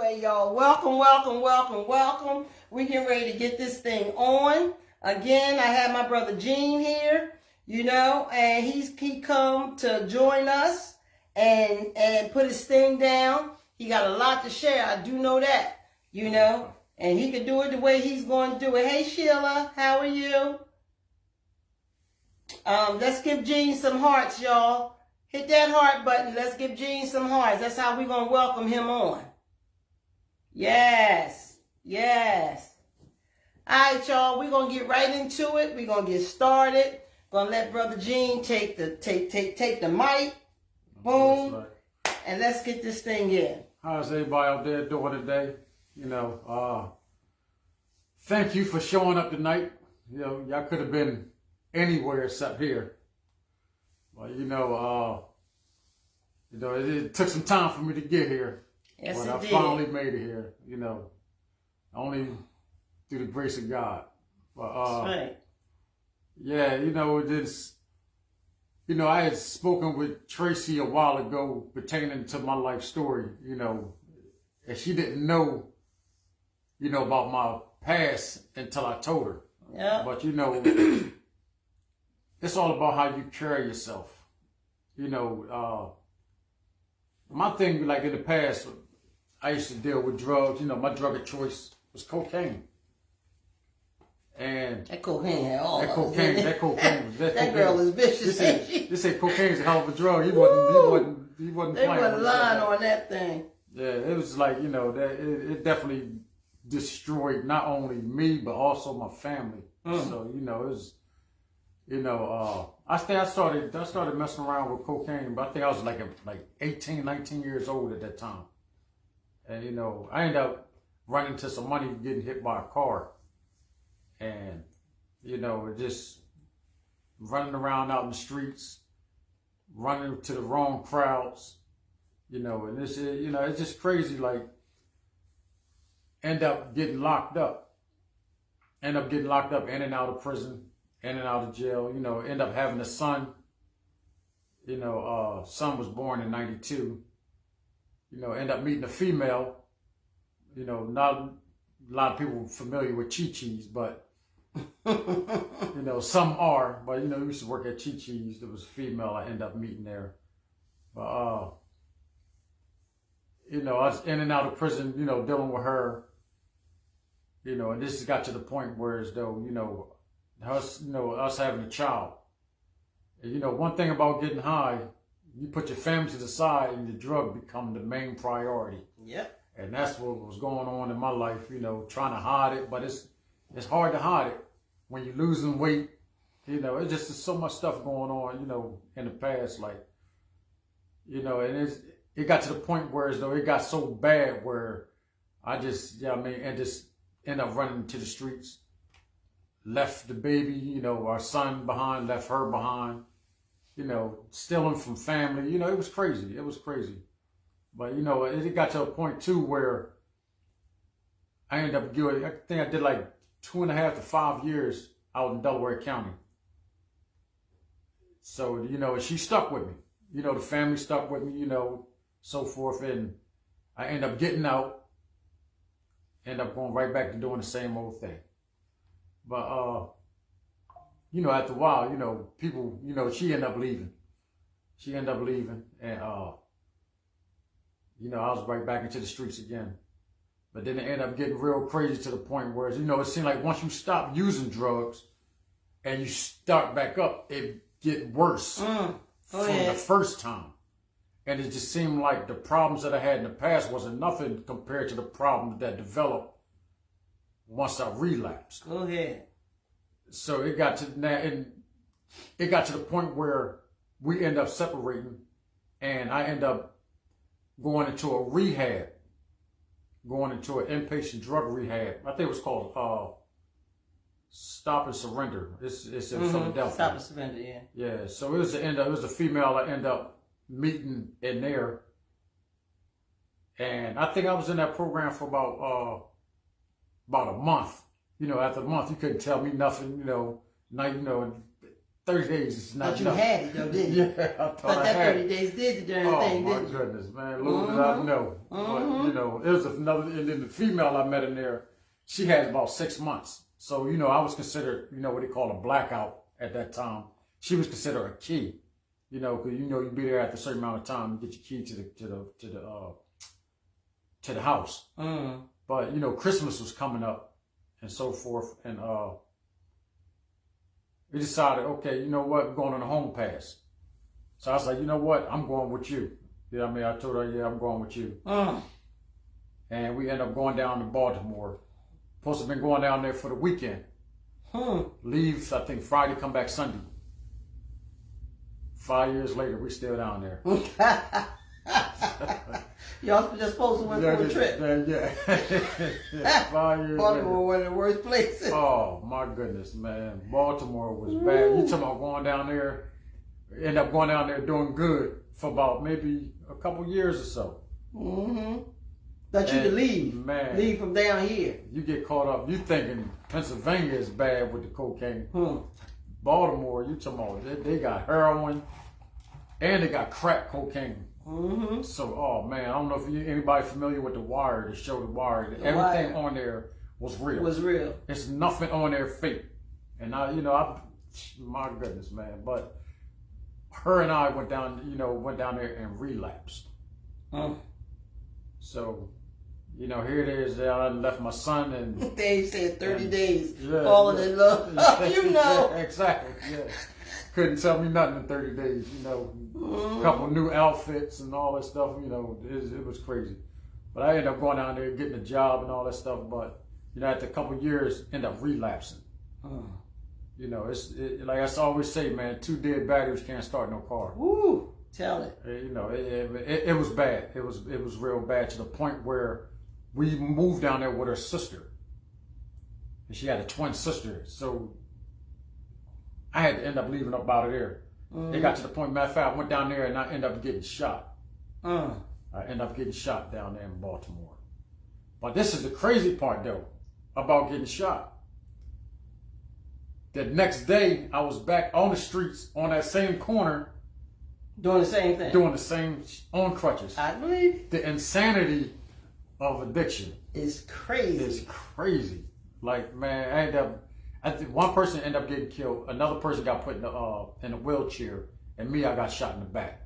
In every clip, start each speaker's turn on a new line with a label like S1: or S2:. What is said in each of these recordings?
S1: Anyway, y'all, welcome. We getting ready to get this thing on. Again, I have my brother Gene here, and he come to join us and put his thing down. He got a lot to share. I do know that, and he can do it the way he's going to do it. Hey, Sheila, how are you? Let's give Gene some hearts, y'all. Hit that heart button. Let's give Gene some hearts. That's how we're going to welcome him on. Yes. All right, y'all. We're going to get right into it. We're going to get started. Going to let Brother Gene take the mic. Boom. Right. And let's get this thing in.
S2: How's everybody out there doing today? Thank you for showing up tonight. Y'all could have been anywhere except here. But it took some time for me to get here.
S1: Yes,
S2: but
S1: it
S2: I
S1: did.
S2: finally made it here, only through the grace of God. But
S1: that's right.
S2: Yeah, I had spoken with Tracy a while ago pertaining to my life story, and she didn't know, about my past until I told her.
S1: Yeah.
S2: But it's all about how you carry yourself. My thing, like in the past, I used to deal with drugs. My drug of choice was cocaine. And
S1: that cocaine had all
S2: that cocaine was
S1: that girl is vicious.
S2: They say cocaine's a hell of a drug. He wasn't
S1: they
S2: playing.
S1: They were lying on that thing.
S2: Yeah, it was like, that it definitely destroyed not only me but also my family. So, it was I think I started messing around with cocaine, but I think I was like 18, 19 years old at that time. And I ended up running into some money getting hit by a car. And just running around out in the streets, running to the wrong crowds, and this is, it's just crazy, like end up getting locked up in and out of prison, in and out of jail, end up having a son. Son was born in 92. End up meeting a female. Not a lot of people familiar with Chi-Chi's, but some are. But we used to work at Chi-Chi's. There was a female I ended up meeting there. But I was in and out of prison, dealing with her. And this got to the point where as though, us having a child. And, one thing about getting high, you put your family to the side and the drug become the main priority.
S1: Yep.
S2: And that's what was going on in my life, trying to hide it, but it's hard to hide it when you're losing weight. It's just so much stuff going on, in the past, and it got to the point where as though it got so bad where I just, and just end up running to the streets. Left the baby, our son behind, left her behind, stealing from family. It was crazy. But, it got to a point, too, where I ended up doing, I think I did like 2.5 to 5 years out in Delaware County. So, she stuck with me. The family stuck with me, so forth. And I ended up getting out, end up going right back to doing the same old thing. But, after a while, people, she ended up leaving. And, I was right back into the streets again. But then it ended up getting real crazy to the point where, it seemed like once you stop using drugs and you start back up, it get worse from the first time. And it just seemed like the problems that I had in the past wasn't nothing compared to the problems that developed once I relapsed.
S1: Go ahead.
S2: So it got to that, and it got to the point where we end up separating, and I end up going into a rehab, going into an inpatient drug rehab. I think it was called Stop and Surrender. It's in Philadelphia.
S1: Stop and Surrender, yeah.
S2: Yeah. So it was a female I ended up meeting in there, and I think I was in that program for about a month. After a month, you couldn't tell me nothing. 30 30 days is not
S1: But you
S2: enough.
S1: had it though, didn't you?
S2: Yeah, I thought
S1: But
S2: I
S1: that
S2: had
S1: 30
S2: it.
S1: days did the darn
S2: Oh
S1: thing,
S2: my
S1: didn't you?
S2: goodness, man! Little did I know. But you know, it was another. And then the female I met in there, she had about 6 months. So you know, I was considered, you know, what they call a blackout at that time. She was considered a key. You know, because you know you be there after a certain amount of time, you get your key to the house. But you know, Christmas was coming up and so forth, and we decided, okay, you know what, we're going on a home pass. So I was like, you know what, I'm going with you. You know what I mean? I told her, yeah, I'm going with you. And we ended up going down to Baltimore. Supposed to have been going down there for the weekend. Leaves, I think, Friday, come back Sunday. 5 years later, we still down there.
S1: Y'all just supposed to went for a trip.
S2: Yeah. 5 years
S1: Baltimore, one of the worst places.
S2: Oh my goodness, man. Baltimore was bad. You talking about going down there, end up going down there doing good for about maybe a couple years or so.
S1: That you could leave.
S2: Man.
S1: Leave from down here.
S2: You get caught up. You thinking Pennsylvania is bad with the cocaine. Baltimore, you talking about, they got heroin and they got crack cocaine. So, oh man, I don't know if anybody familiar with The Wire, the show The Wire. Everything on there was real. It's nothing on there fake. And my goodness, man. But her and I went down there and relapsed. So, you know, here it is. I left my son and
S1: Dave said 30 days falling in love. You know.
S2: Yeah, exactly. Yeah. Couldn't tell me nothing in 30 days, you know. A couple new outfits and all that stuff, you know, it was crazy. But I ended up going down there, getting a job and all that stuff. But, you know, after a couple of years, ended up relapsing. You know, like I always say, man, 2 dead batteries can't start no car.
S1: Woo, tell it.
S2: You know, it was bad. It was real bad to the point where we moved down there with her sister. And she had a twin sister. So I had to end up leaving up out of there. It got to the point, matter of fact, I went down there and I ended up getting shot. I ended up getting shot down there in Baltimore. But this is the crazy part, though, about getting shot. The next day, I was back on the streets on that same corner.
S1: Doing the same thing.
S2: Doing the same, on crutches.
S1: I believe.
S2: The insanity of addiction.
S1: It's crazy.
S2: It's crazy. Like, man, I think one person ended up getting killed. Another person got put in a wheelchair. And me, I got shot in the back.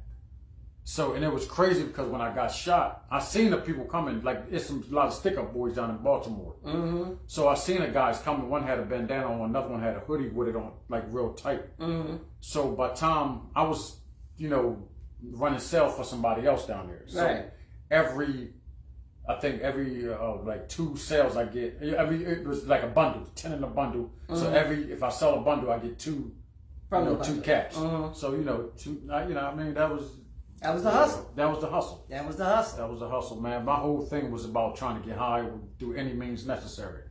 S2: So, and it was crazy because when I got shot, I seen the people coming. Like, it's a lot of stick-up boys down in Baltimore. So I seen the guys coming. One had a bandana on, another one had a hoodie with it on, like real tight. So by the time I was, you know, running sales for somebody else down there. So every like 2 sales I get, it was like a bundle, 10 in a bundle. So if I sell a bundle, I get 2 from 2 caps. So, you know, I mean, that was the hustle. That was the hustle.
S1: That was the hustle.
S2: That was the hustle, man. My whole thing was about trying to get high through any means necessary.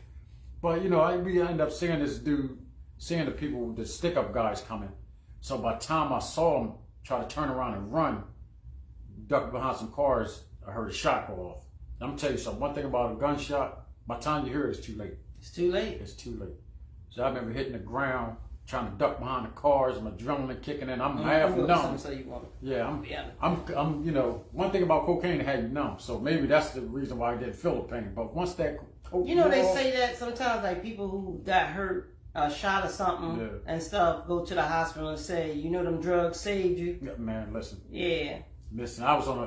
S2: But, you know, we ended up seeing this dude, seeing the people, the stick-up guys coming. So by the time I saw him try to turn around and run, duck behind some cars, I heard a shot go off. I'm going to tell you something. One thing about a gunshot, by the time you hear it, it's too late.
S1: It's too late.
S2: It's too late. So I remember hitting the ground, trying to duck behind the cars, my adrenaline kicking in. I'm half numb.
S1: So you want
S2: Yeah, I'm, you know, one thing about cocaine, it had you numb. So maybe that's the reason why I didn't feel the pain. But once that coke,
S1: you know, they say that sometimes, like people who got hurt, shot or something and stuff, go to the hospital and say, you know, them drugs saved you.
S2: Yeah, man, listen.
S1: Yeah.
S2: Listen, I was on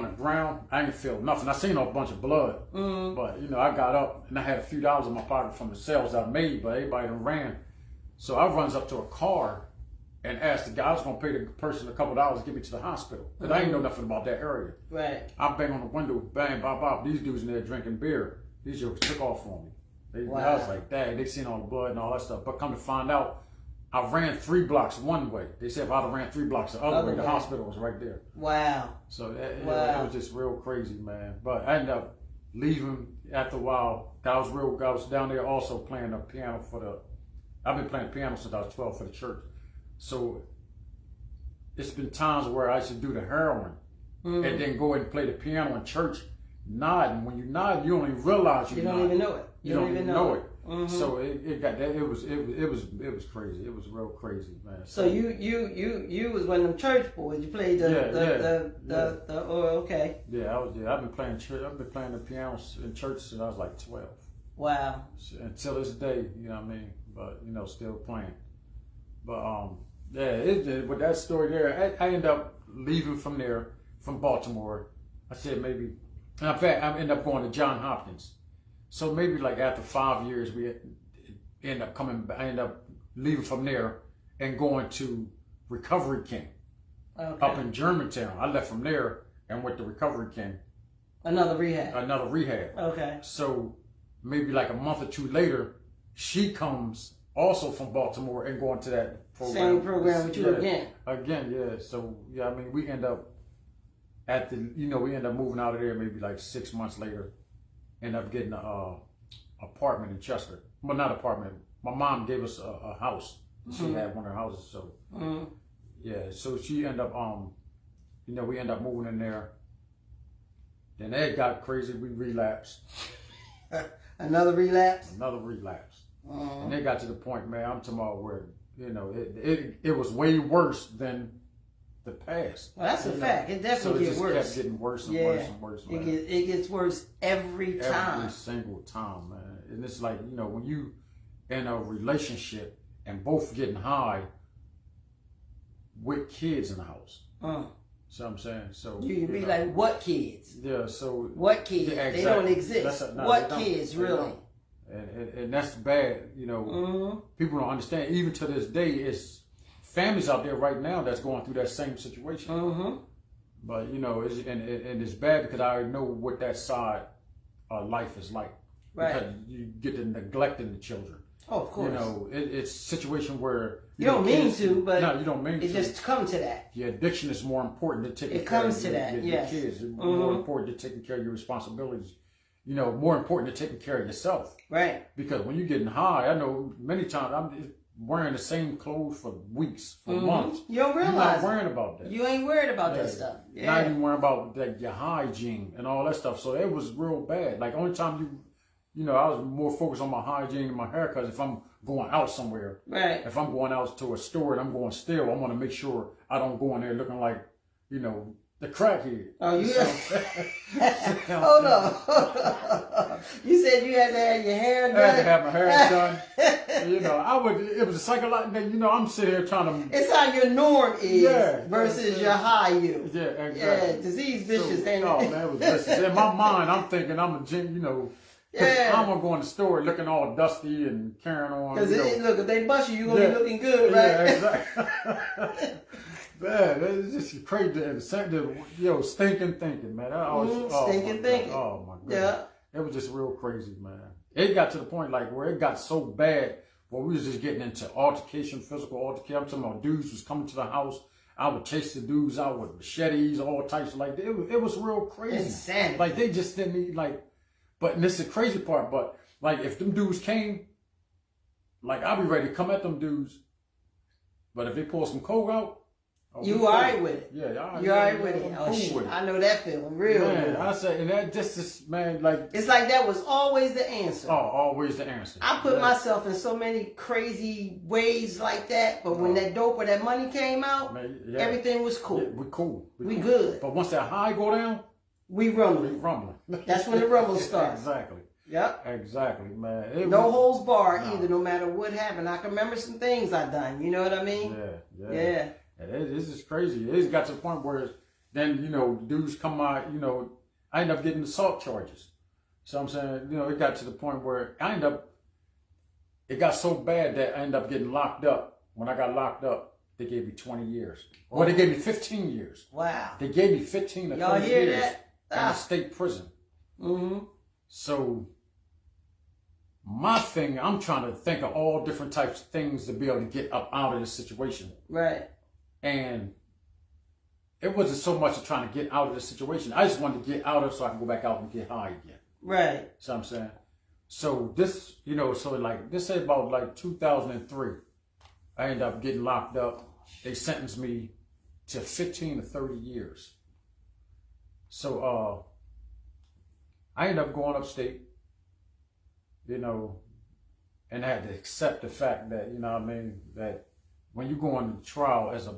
S2: the ground. I didn't feel nothing. I seen a bunch of blood, but you know, I got up and I had a few dollars in my pocket from the sales I made, but everybody done ran. So I runs up to a car and asked the guy, I was gonna pay the person a couple dollars to get me to the hospital, because I ain't know nothing about that area.
S1: Right.
S2: I bang on the window, bang, bop, bop. These dudes in there drinking beer. These jokers took off on me.
S1: Wow.
S2: I was like, dang, they seen all the blood and all that stuff. But come to find out, I ran 3 blocks one way. They said if I'd have ran 3 blocks the other way, the hospital was right there.
S1: Wow.
S2: So it was just real crazy, man. But I ended up leaving after a while. I was down there also playing the piano I've been playing piano since I was 12 for the church. So it's been times where I should do the heroin and then go and play the piano in church, nodding. When you nod, you don't even realize
S1: you don't even know it.
S2: You don't even know it. So it got that. It was crazy. It was real crazy, man.
S1: So you was one of them church boys. You played the oh, okay.
S2: Yeah, I was. Yeah, I've been playing church. I've been playing the piano in church since I was like 12.
S1: Wow.
S2: Until this day, you know what I mean. But you know, still playing. But with that story there, I ended up leaving from there, from Baltimore. I said maybe. In fact, I ended up going to Johns Hopkins. So maybe like after 5 years, I ended up leaving from there and going to Recovery King up in Germantown. I left from there and went to Recovery King.
S1: Another rehab. Okay.
S2: So maybe like a month or two later, she comes also from Baltimore and going to that program.
S1: Same program with you again.
S2: Again, yeah. So yeah, I mean, we end up moving out of there maybe like 6 months later. End up getting a apartment in Chester. Well, not apartment. My mom gave us a house. She had one of her houses. So yeah. So she ended up we end up moving in there. Then it got crazy. We relapsed.
S1: Another relapse.
S2: And it got to the point, man. I'm talking about where it was way worse than the past.
S1: Well, that's a fact. It definitely gets worse.
S2: So it just kept getting worse and worse and worse, man.
S1: It gets worse every time.
S2: Every single time, man. And it's like, when you in a relationship and both getting high with kids in the house. So I'm saying, so
S1: you be like, what kids?
S2: Yeah, so
S1: what kids? Yeah, exactly. They don't exist. What kids, really?
S2: And that's bad. People don't understand. Even to this day, it's families out there right now that's going through that same situation. But it's bad because I already know what that side of life is like.
S1: Right.
S2: Because you get to neglecting the children.
S1: Oh, of course.
S2: It's a situation where
S1: you don't mean to, but
S2: no, you don't mean to.
S1: It just comes to that.
S2: The addiction is more important than taking
S1: care
S2: of
S1: your
S2: kids. It's more important than taking care of your responsibilities. More important than taking care of yourself.
S1: Right.
S2: Because when you're getting high, I know many times I'm wearing the same clothes for weeks, for months.
S1: You don't realize.
S2: You're not worrying about that.
S1: You ain't worried about that stuff. Yeah.
S2: Not even worrying about your hygiene and all that stuff. So it was real bad. Like only time I was more focused on my hygiene and my hair because if I'm going out somewhere,
S1: right?
S2: If I'm going out to a store and I'm going still, I want to make sure I don't go in there looking like, the crackhead.
S1: Oh, hold on. You said you had to have your hair done.
S2: I had to have my hair done. It was a psychological, I'm sitting here trying to.
S1: It's how your norm is versus your high you.
S2: Yeah, exactly.
S1: Yeah, disease vicious, ain't it?
S2: Oh, man, it was vicious. In my mind, I'm thinking I'm a I'm gonna go in the store looking all dusty and carrying on.
S1: Because look, if they bust you, you're gonna be looking good, right?
S2: Yeah, exactly. Man, it's just crazy. Stinking thinking, man.
S1: Stinking thinking.
S2: Oh my goodness. Yeah. It was just real crazy, man. It got to the point where it got so bad where we was just getting into altercation, physical altercation. I'm talking about dudes was coming to the house. I would chase the dudes out with machetes, all types of it was real crazy.
S1: Insanity.
S2: Like they just didn't need But this is the crazy part. But if them dudes came, I'll be ready to come at them dudes. But if they pull some coke out,
S1: you alright with it.
S2: Yeah,
S1: you alright with it. Oh shit, I know that feeling real good.
S2: I say, and that just is, man,
S1: it's like that was always the answer.
S2: Oh, always the answer.
S1: I put myself in so many crazy ways like that, but when that dope or that money came out, everything was cool.
S2: Yeah, we cool.
S1: We good.
S2: But once that high go down,
S1: we rumbling. That's when the rumble starts.
S2: Exactly.
S1: Yep.
S2: Exactly, man.
S1: No holds barred either, no matter what happened. I can remember some things I done. You know what I mean?
S2: Yeah. This is crazy. It got to the point where then, dudes come out, I end up getting assault charges. So I'm saying, it got to the point where it got so bad that I ended up getting locked up. When I got locked up, they gave me 20 years. Well, they gave me 15 years.
S1: Wow.
S2: They gave me 15 to 30 years in a state prison. So my thing, I'm trying to think of all different types of things to be able to get up out of this situation.
S1: Right.
S2: And it wasn't so much of trying to get out of the situation. I just wanted to get out of it so I can go back out and get high again.
S1: Right.
S2: So I'm saying. So this, this say about 2003, I ended up getting locked up. They sentenced me to 15 to 30 years. So I ended up going upstate, and I had to accept the fact that, you know what I mean, that when you go on trial as a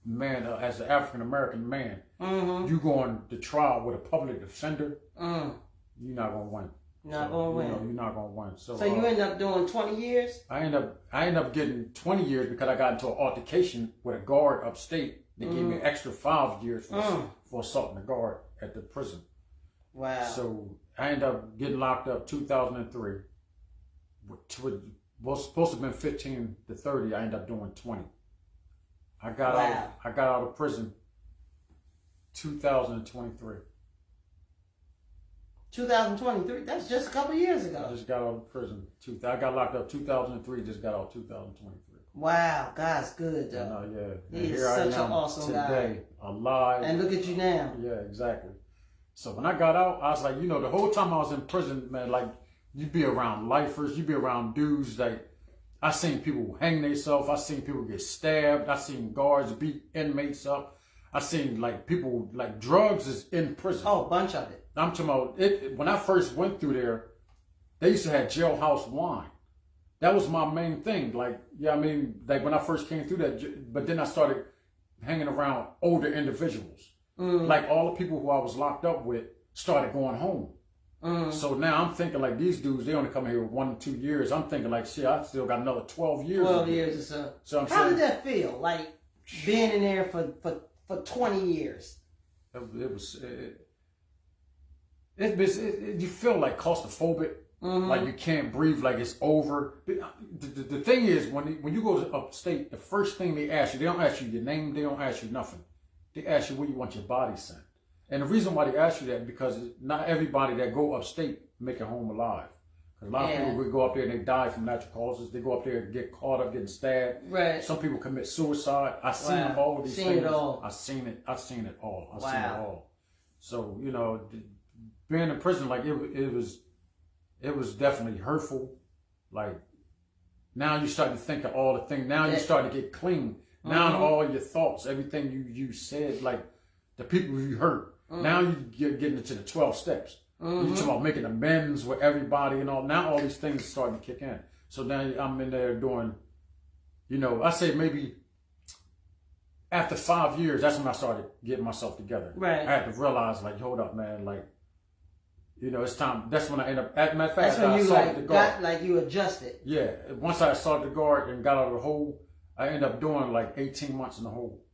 S2: man, as an African American man, you go on the trial with a public defender, you're not gonna win.
S1: Not gonna win.
S2: You know, you're not gonna win. So
S1: you end up doing 20 years?
S2: I end up getting 20 years because I got into an altercation with a guard upstate. They gave me an extra 5 years for assaulting a guard at the prison.
S1: Wow.
S2: So I ended up getting locked up 2003. Was supposed to have been 15 to 30. I ended up doing 20. I got out of prison 2023.
S1: 2023. That's just a couple years
S2: I
S1: ago.
S2: just got out of prison. I got locked up 2003. Just got out 2023.
S1: Wow, God's good though.
S2: Yeah.
S1: He is
S2: here
S1: such
S2: I
S1: an
S2: am
S1: awesome
S2: today, alive.
S1: And look at you now.
S2: Yeah, exactly. So when I got out, I was like, you know, the whole time I was in prison, man, like you be around lifers, you be around dudes. Like I seen people hang themselves. I seen people get stabbed. I seen guards beat inmates up. I seen like people like drugs is in prison.
S1: Oh, a bunch of it.
S2: I'm talking about it. When I first went through there, they used to have jailhouse wine. That was my main thing. Like, yeah, I mean, like when I first came through that, but then I started hanging around older individuals. Like all the people who I was locked up with started going home. So now I'm thinking like these dudes, they only come here 1 to 2 years. I'm thinking like, shit, I still got another 12 years.
S1: 12 years or so.
S2: So
S1: how did that feel? Like being in there for 20 years?
S2: You feel like claustrophobic. Like you can't breathe, like it's over. The thing is, when you go to upstate, the first thing they ask you, they don't ask you your name, they don't ask you nothing. They ask you where you want your body sent. And the reason why they ask you that, because not everybody that go upstate make it home alive. Because a lot of people would go up there and they die from natural causes. They go up there and get caught up, getting stabbed.
S1: Right.
S2: Some people commit suicide. I've seen all of these things.
S1: It all.
S2: I've seen it all. I've seen it all. So, you know, being in prison, like it was definitely hurtful. Like now you start to think of all the things. Now you start to get clean. Now all your thoughts, everything you said, like the people you hurt. Now you're getting into the 12 steps. You're talking about making amends with everybody and all. Now all these things are starting to kick in. So now I'm in there doing, you know, I say maybe after 5 years, that's when I started getting myself together.
S1: Right.
S2: I had to realize, like, hold up, man, like, you know, it's time. That's when I end up. As a matter of fact,
S1: that's when you
S2: I the guard.
S1: got you adjusted.
S2: Yeah. Once I assaulted the guard and got out of the hole, I ended up doing like 18 months in the hole.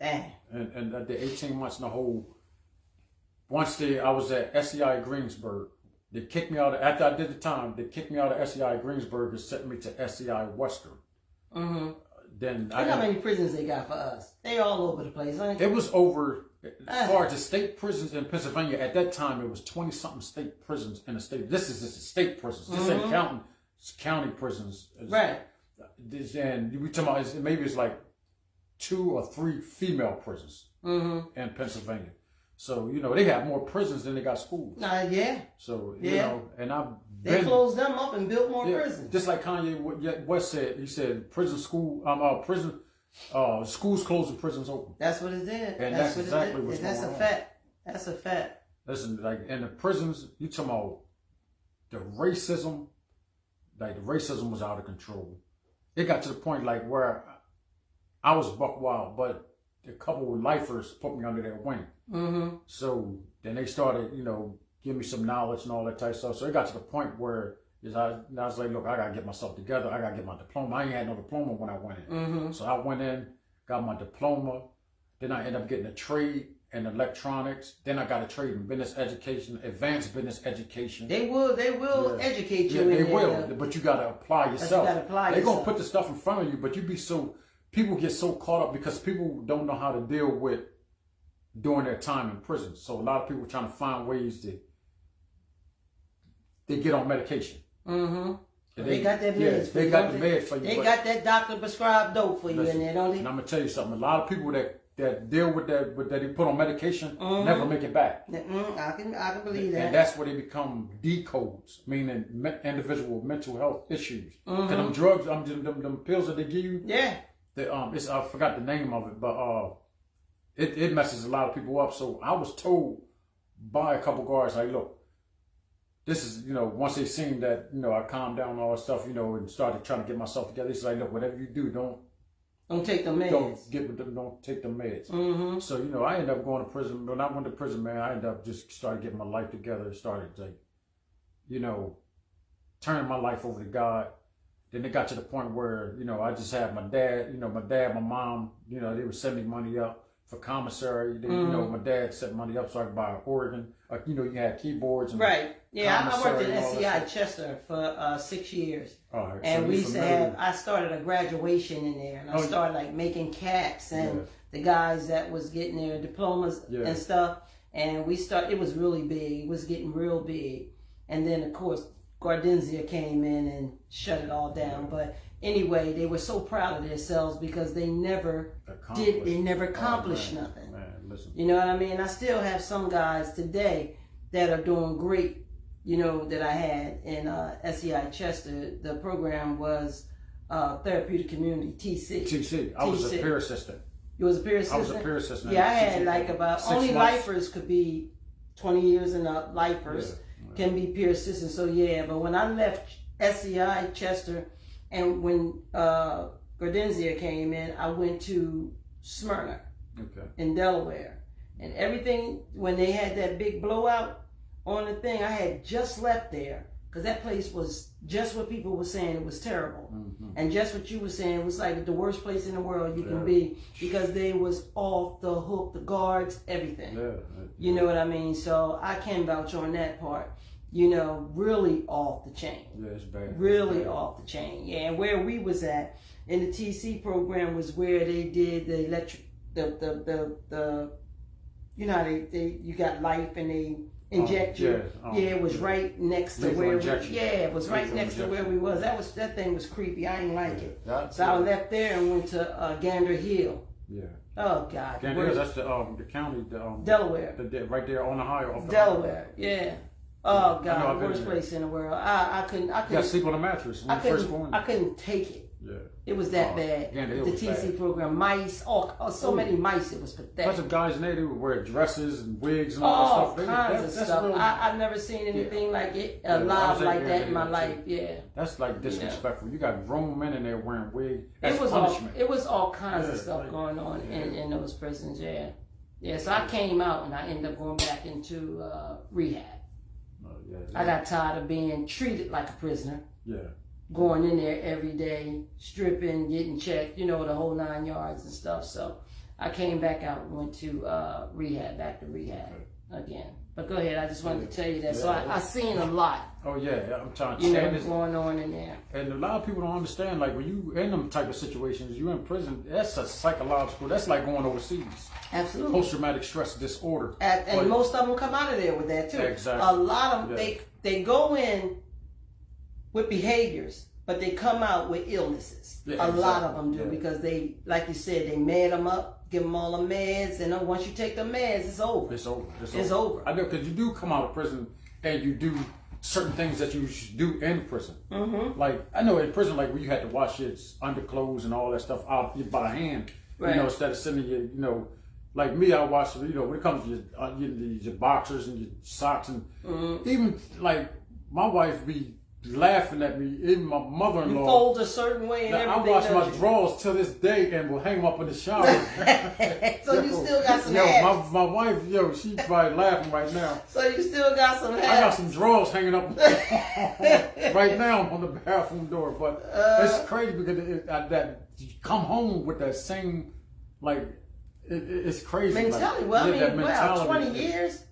S1: Dang.
S2: And at the 18 months in the hole, I was at SEI Greensburg. They kicked me out. After I did the time, they kicked me out of SEI Greensburg and sent me to SEI Western. Then
S1: how many prisons they got for us? They all over the place, ain't they?
S2: It was over. As far as the state prisons in Pennsylvania, at that time it was 20-something state prisons in the state. This is just state prisons. This ain't counting county prisons.
S1: Right.
S2: And we talking about maybe it's like 2 or 3 female prisons in Pennsylvania. So, you know, they have more prisons than they got schools.
S1: Yeah.
S2: So, you know, and
S1: they closed them up and built more prisons.
S2: Just like Kanye West said, he said schools closed and prisons open.
S1: That's what it did.
S2: And that's exactly what's going on.
S1: That's a fact. That's a fact.
S2: Listen, like in the prisons, you talking about the racism, like the racism was out of control. It got to the point like where I was buck wild, but a couple of lifers put me under their wing. So then they started, you know, give me some knowledge and all that type of stuff. So it got to the point where I was like, look, I got to get myself together. I got to get my diploma. I ain't had no diploma when I went in. So I went in, got my diploma. Then I ended up getting a trade in electronics. Then I got a trade in business education, advanced business education.
S1: They will educate you.
S2: Yeah, they will. But you got to apply yourself. They're going to put the stuff in front of you, but people get so caught up because people don't know how to deal with during their time in prison. So a lot of people are trying to find ways to get on medication.
S1: They got that meds for you.
S2: They got the meds for you.
S1: They got that doctor prescribed dope for you in there, don't they?
S2: And I'm gonna tell you something. A lot of people that deal with that they put on medication never make it back.
S1: I can believe that.
S2: And that's where they become decodes, meaning individual mental health issues. Cause them drugs, them pills that they give you.
S1: Yeah.
S2: I forgot the name of it, but it messes a lot of people up. So I was told by a couple guards, like, look, this is, once they seen that, I calmed down and all that stuff, and started trying to get myself together. It's like, look, whatever you do,
S1: don't take the meds.
S2: Don't take the meds.
S1: Mm-hmm.
S2: So, I ended up going to prison. When I went to prison, man, I ended up just started getting my life together. Started like, turning my life over to God. Then it got to the point where, I just had my dad, my mom, they were sending me money up for commissary. Then, my dad sent money up so I could buy an organ. You had keyboards. And
S1: right. Yeah, I worked at
S2: commissary and all
S1: SCI Chester for 6 years.
S2: All right,
S1: and
S2: so
S1: we
S2: you
S1: used to
S2: familiar.
S1: have, I started a graduation in there. And I started like making caps and
S2: Yeah.
S1: the guys that was getting their diplomas
S2: Yeah.
S1: and stuff. And it was really big. It was getting real big. And then, of course, Gardenzia came in and shut it all down. But anyway, they were so proud of themselves because they never accomplished
S2: man.
S1: nothing.
S2: Man, listen.
S1: You know what I mean? I still have some guys today that are doing great, that I had in SEI Chester. The program was Therapeutic Community, TC.
S2: TC. I was a peer assistant.
S1: You was a peer assistant?
S2: I was a peer assistant.
S1: Yeah, I had
S2: TC
S1: like about,
S2: 6
S1: only
S2: months.
S1: lifers could be 20 years and up, lifers can be peer assistants. So yeah, but when I left SEI Chester and when Gardenzia came in, I went to Smyrna in Delaware. And everything, when they had that big blowout on the thing, I had just left there because that place was just what people were saying. It was terrible.
S2: Mm-hmm.
S1: And just what you were saying, it was like the worst place in the world you can be because they was off the hook, the guards, everything.
S2: Yeah.
S1: You know what I mean? So I can vouch on that part. Really off the chain.
S2: Yeah, it's bad.
S1: Really
S2: it's bad.
S1: off the chain. Yeah, and where we was at in the TC program was where they did the electric, the how you got life and they inject you. It was right next to where it was right next to where we was. That thing was creepy. I ain't like it. So I left there and went to Gander Hill.
S2: Yeah.
S1: Oh God.
S2: Gander Hill, that's the county,
S1: Delaware.
S2: Right there on the highway. Off the
S1: Delaware.
S2: highway.
S1: Yeah. Oh God,
S2: I've
S1: the
S2: been
S1: worst
S2: there.
S1: place in the world. I couldn't.
S2: You got to sleep on a mattress when you first go in.
S1: I couldn't take it.
S2: Yeah.
S1: It was that bad.
S2: Gander Hill
S1: The
S2: was
S1: TC
S2: bad.
S1: program, mice, so many mice. It was pathetic.
S2: Bunch of guys in there, they would wear dresses and wigs and all
S1: All
S2: that stuff.
S1: kinds of stuff.
S2: Really,
S1: I've never seen anything like it
S2: I
S1: alive
S2: was at
S1: like
S2: Gander
S1: that in my
S2: Hill,
S1: life.
S2: too.
S1: Yeah.
S2: That's like disrespectful. You got grown men in there wearing wigs. That's
S1: It was
S2: punishment.
S1: it was all kinds of stuff
S2: like-
S1: going on in those prisons. Yeah. Yeah. So I came out and I ended up going back into rehab. I got tired of being treated like a prisoner.
S2: Yeah.
S1: Going in there every day, stripping, getting checked, the whole 9 yards and stuff. So I came back out and went to back to rehab again. But go ahead, I just wanted to tell you that. So I seen a lot,
S2: Oh yeah, I'm trying to
S1: what's going on in there.
S2: And a lot of people don't understand, like when you in them type of situations, you in prison, that's a psychological, that's like going overseas.
S1: Absolutely.
S2: Post-traumatic stress disorder.
S1: And most of them come out of there with that too.
S2: Exactly.
S1: A lot of them, they go in with behaviors, but they come out with illnesses.
S2: Yeah,
S1: a lot of them do
S2: exactly.
S1: because they, like you said, they mad them up, give them all the meds, and then once you take the meds, it's over.
S2: It's over.
S1: It's over.
S2: I know, because you do come out of prison and you do certain things that you should do in prison.
S1: Mm-hmm.
S2: Like, I know in prison, like where you had to wash your underclothes and all that stuff out by hand,
S1: Right.
S2: Instead of sending you, like me, I wash, when it comes to your boxers and your socks, and even like my wife be laughing at me, even my mother-in-law.
S1: You fold a certain way and
S2: Now, I
S1: everything.
S2: wash my
S1: don't you?
S2: drawers till this day and will hang them up in the shower.
S1: So you still got some
S2: Yo,
S1: habits.
S2: my wife, she probably laughing right now.
S1: So you still got some
S2: I got
S1: habits.
S2: some drawers hanging up right now on the bathroom door, but it's crazy because that you come home with that same, like, it's crazy.
S1: Mentality.
S2: Like,
S1: Well,
S2: yeah, that
S1: I mean,
S2: mentality
S1: 20
S2: is-
S1: years?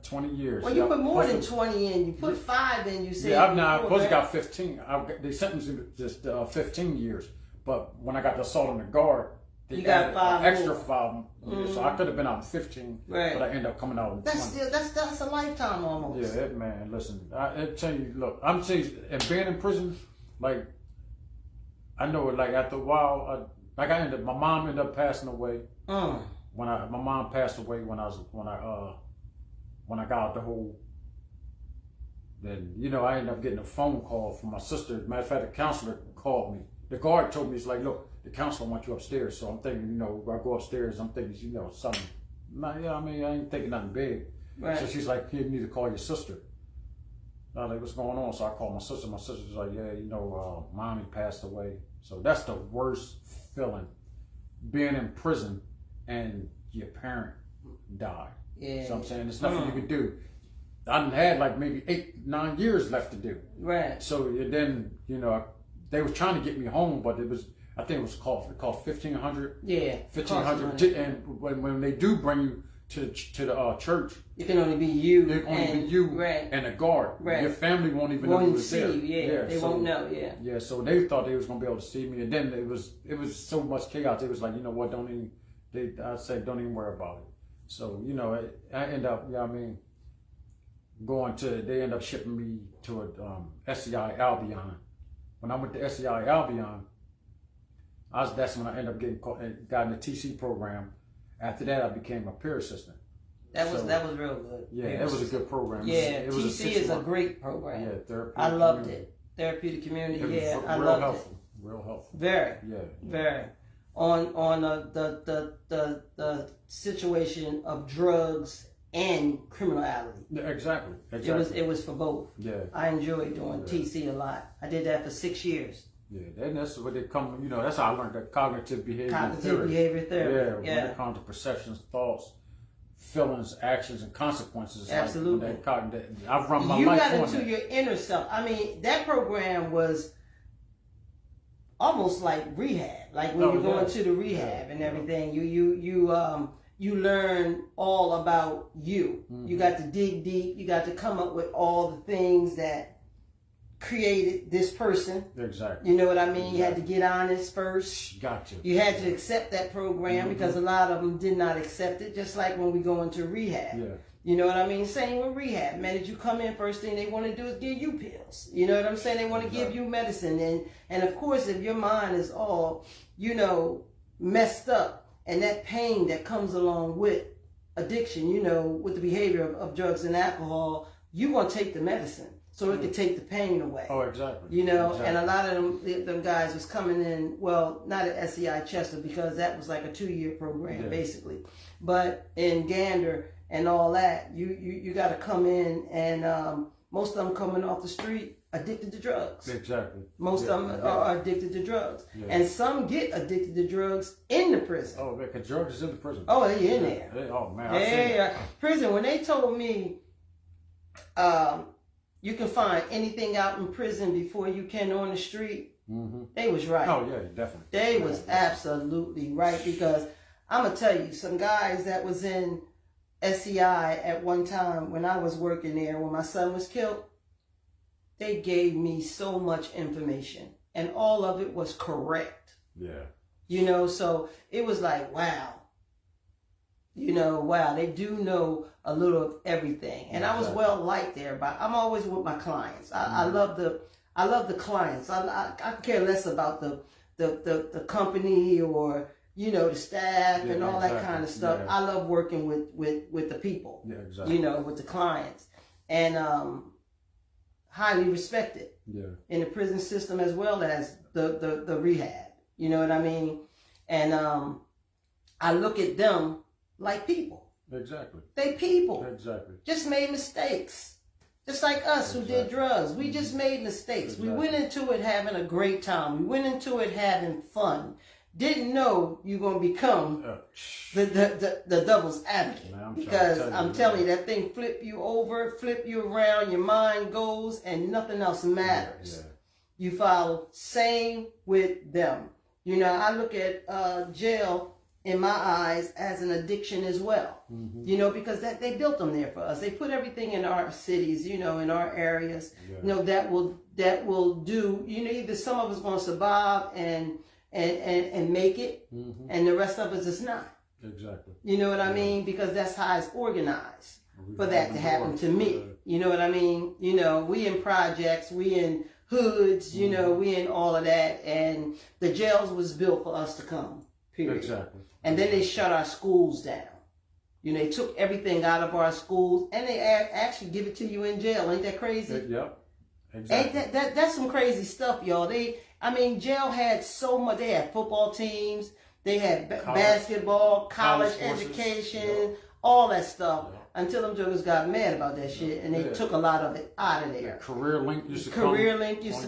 S2: 20 years.
S1: Well, you
S2: yeah.
S1: put more than
S2: Plus,
S1: 20 in. You put 5 in, you said.
S2: yeah, I
S1: before,
S2: supposed to
S1: right?
S2: got 15. They sentenced me to just 15 years, but when I got the assault on the guard, they
S1: You got
S2: added
S1: 5
S2: an extra
S1: more.
S2: 5 years. So I could have been out in 15,
S1: Right.
S2: but I ended up coming out in 20.
S1: That's a lifetime almost.
S2: Yeah, man, listen, I tell you, look, I'm saying, and being in prison, like, I know it, like, after a while, my mom ended up passing away. My mom passed away when I got out the hole. Then, I ended up getting a phone call from my sister. Matter of fact, the counselor called me. The guard told me, it's like, look, the counselor wants you upstairs. So I'm thinking, I go upstairs, I'm thinking, something. I ain't thinking nothing big.
S1: Right.
S2: So she's like, you need to call your sister. like, what's going on? So I called my sister. My sister was like, yeah, you know, mommy passed away. So that's the worst feeling, being in prison and your parent died.
S1: Yeah.
S2: So I'm saying there's nothing you can do. I done had like maybe 8-9 years left to do.
S1: Right.
S2: So then, you know, they was trying to get me home, but it was, I think it was called $1,500.
S1: Yeah.
S2: $1,500. And when they do bring you to the church,
S1: it can only be you.
S2: it can only be you
S1: right.
S2: and a guard.
S1: Right.
S2: Your family won't even know you was
S1: see
S2: there.
S1: you. Yeah. They
S2: so,
S1: won't know. Yeah.
S2: Yeah. So they thought they was gonna be able to see me, and then it was so much chaos. It was like, you know what? I said, don't even worry about it. So you know, I end up, you know what I mean, they end up shipping me to a SCI Albion. When I went to SCI Albion, that's when I ended up got in the TC program. After that, I became a peer assistant.
S1: That was real good.
S2: Yeah, it was a good program.
S1: Yeah,
S2: it was
S1: TC is a great program.
S2: Yeah, therapeutic.
S1: I loved
S2: community.
S1: it. Therapeutic community.
S2: It was
S1: Yeah, I
S2: real
S1: loved
S2: helpful.
S1: it.
S2: Real helpful.
S1: Very.
S2: Yeah.
S1: Very. On the situation of drugs and criminality.
S2: Yeah, exactly.
S1: It was for both.
S2: Yeah.
S1: I enjoyed doing TC a lot. I did that for 6 years.
S2: Yeah, and that's what they come. You know, that's how I learned that cognitive behavior
S1: Cognitive behavior therapy.
S2: Yeah, when it comes to perceptions, thoughts, feelings, actions, and consequences.
S1: Absolutely.
S2: Like I've run my
S1: you
S2: life
S1: got
S2: on
S1: into
S2: that.
S1: your inner self. I mean, that program was almost like rehab. Like when you go into the rehab and everything, you learn all about you. Mm-hmm. You got to dig deep. You got to come up with all the things that created this person.
S2: Exactly.
S1: You know what I mean? Exactly. You had to get honest first.
S2: Got you.
S1: You had to accept that program because a lot of them did not accept it, just like when we go into rehab.
S2: Yeah.
S1: You know what I mean? Same with rehab. Man, as you come in, first thing they want to do is give you pills. You know what I'm saying? They want to give you medicine. And of course, if your mind is all, you know, messed up, and that pain that comes along with addiction, you know, with the behavior of drugs and alcohol, you're going to take the medicine so it can take the pain away.
S2: Oh, exactly.
S1: You know, and a lot of them guys was coming in, well, not at SCI Chester because that was like a 2-year program, basically. But in Gander and all that, you got to come in, and most of them coming off the street addicted to drugs.
S2: Exactly.
S1: Most of them are addicted to drugs. Yeah. And some get addicted to drugs in the prison.
S2: Oh, because drugs is in the prison.
S1: Oh, they're in there.
S2: Oh, man.
S1: Yeah. Prison, when they told me you can find anything out in prison before you can on the street, they was right.
S2: Oh, yeah, definitely.
S1: They was absolutely right, because I'm going to tell you, some guys that was in SCI at one time when I was working there, when my son was killed, they gave me so much information, and all of it was correct.
S2: Yeah.
S1: You know, so it was like, wow. You know, wow, they do know a little of everything. And I was well liked there, but I'm always with my clients. I love the clients. I care less about the company or, you know, the staff and all that kind of stuff. Yeah. I love working with the people.
S2: Yeah, exactly.
S1: You know, with the clients. And highly respected in the prison system as well as the rehab. You know what I mean? And I look at them like people.
S2: Exactly.
S1: They people.
S2: Exactly.
S1: Just made mistakes. Just like us who did drugs. We just made mistakes. Exactly. We went into it having a great time. We went into it having fun. Didn't know you're going to become the devil's advocate. Man, because I'm telling you, that thing flip you over, flip you around, your mind goes, and nothing else matters. Yeah. You follow? Same with them. You know, I look at jail in my eyes as an addiction as well. You know, because they built them there for us. They put everything in our cities, you know, in our areas, you know, that will do, you know, either some of us going to survive and make it, and the rest of us is not.
S2: Exactly.
S1: You know what I mean? Because that's how it's organized for that to happen to me. You know what I mean? You know, we in projects, we in hoods, you know, we in all of that, and the jails was built for us to come, period.
S2: Exactly.
S1: And then they shut our schools down. You know, they took everything out of our schools, and they actually give it to you in jail. Ain't that crazy?
S2: Yep. Exactly.
S1: Ain't that's some crazy stuff, y'all. Jail had so much. They had football teams. They had basketball, college education, all that stuff. until them jokers got mad about that shit and they took a lot of it out of there.
S2: Career Link used to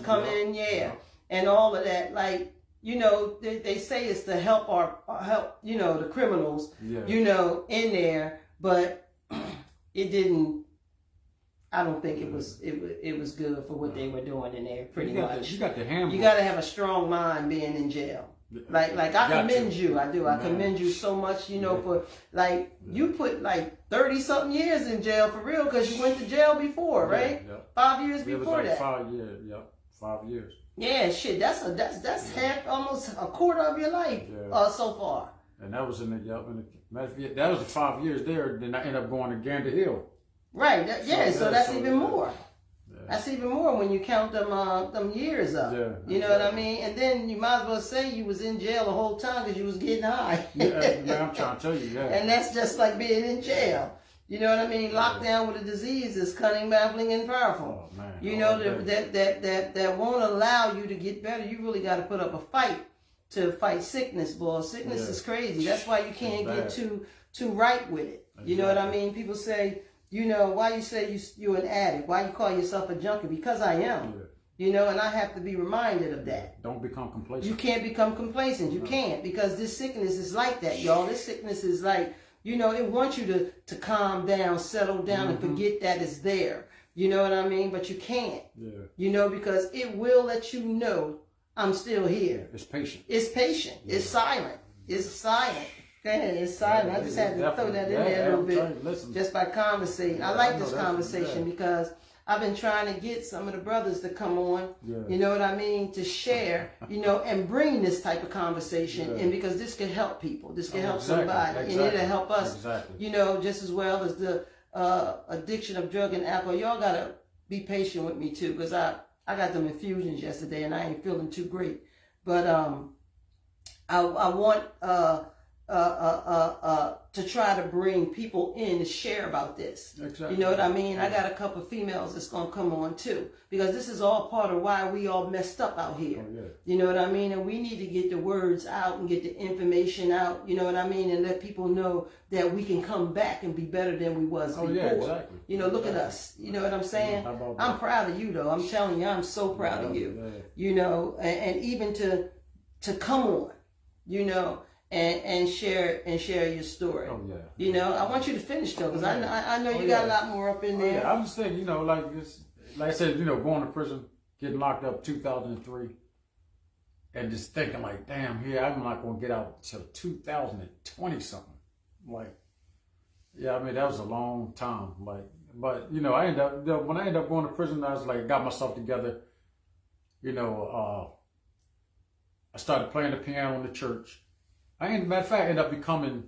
S1: come in, and all of that. Like, you know, they say it's to help help, you know, the criminals, you know, in there, but it didn't. I don't think it was good for what they were doing in there. Pretty much,
S2: you got the handbook.
S1: You got to have a strong mind being in jail. Like I commend you. I do. I commend you so much. You know, for like you put like 30 something years in jail for real because you went to jail before, right? 5 years before that.
S2: 5 years. Yep, 5 years.
S1: Yeah, shit. That's half, almost a quarter of your life so far.
S2: And that was in the that was the 5 years there. Then I ended up going to Gander Hill.
S1: Right. So that's even more. That's even more when you count them years up. Yeah, you know what I mean? And then you might as well say you was in jail the whole time because you was getting high.
S2: Man, I'm trying to tell you,
S1: And that's just like being in jail. You know what I mean? Locked down with a disease is cunning, baffling, and powerful. Oh, man. You know that won't allow you to get better. You really got to put up a fight to fight sickness, boy. Sickness is crazy. That's why you can't get too right with it. You know what I mean? People say, you know, why you say you're an addict? Why you call yourself a junkie? Because I am. Yeah. You know, and I have to be reminded of that.
S2: Don't become complacent.
S1: You can't become complacent. You can't, because this sickness is like that, y'all. This sickness is like, you know, it wants you to calm down, settle down, and forget that it's there. You know what I mean? But you can't. Yeah. You know, because it will let you know I'm still here.
S2: It's patient.
S1: It's patient. Yeah. It's silent. It's silent. It's silent. I just had to throw that in there a little bit just by conversating. I like this conversation because I've been trying to get some of the brothers to come on, you know what I mean, to share, you know, and bring this type of conversation in, because this could help people. This could help somebody. And it'll help us, you know, just as well as the addiction of drug and alcohol. Y'all got to be patient with me too, because I got them infusions yesterday and I ain't feeling too great. But I want to try to bring people in to share about this. Exactly. You know what I mean? I got a couple of females that's going to come on too, because this is all part of why we all messed up out here. Oh, yeah. You know what I mean? And we need to get the words out and get the information out, you know what I mean? And let people know that we can come back and be better than we was before.
S2: Yeah, exactly.
S1: You know, look at us. You know what I'm saying? I'm proud of you though. I'm telling you, I'm so proud of you. Yeah. You know, and even to come on, you know, and share your story. Oh yeah. You know, I want you to finish though, because I know you got a lot more up in there.
S2: Yeah. I'm just thinking, you know, like I said, you know, going to prison, getting locked up 2003, and just thinking like, damn, I'm not gonna get out until 2020 something. Like, yeah, I mean that was a long time. Like, but you know, when I ended up going to prison, I was like, got myself together. You know, I started playing the piano in the church. Matter of fact, I ended up becoming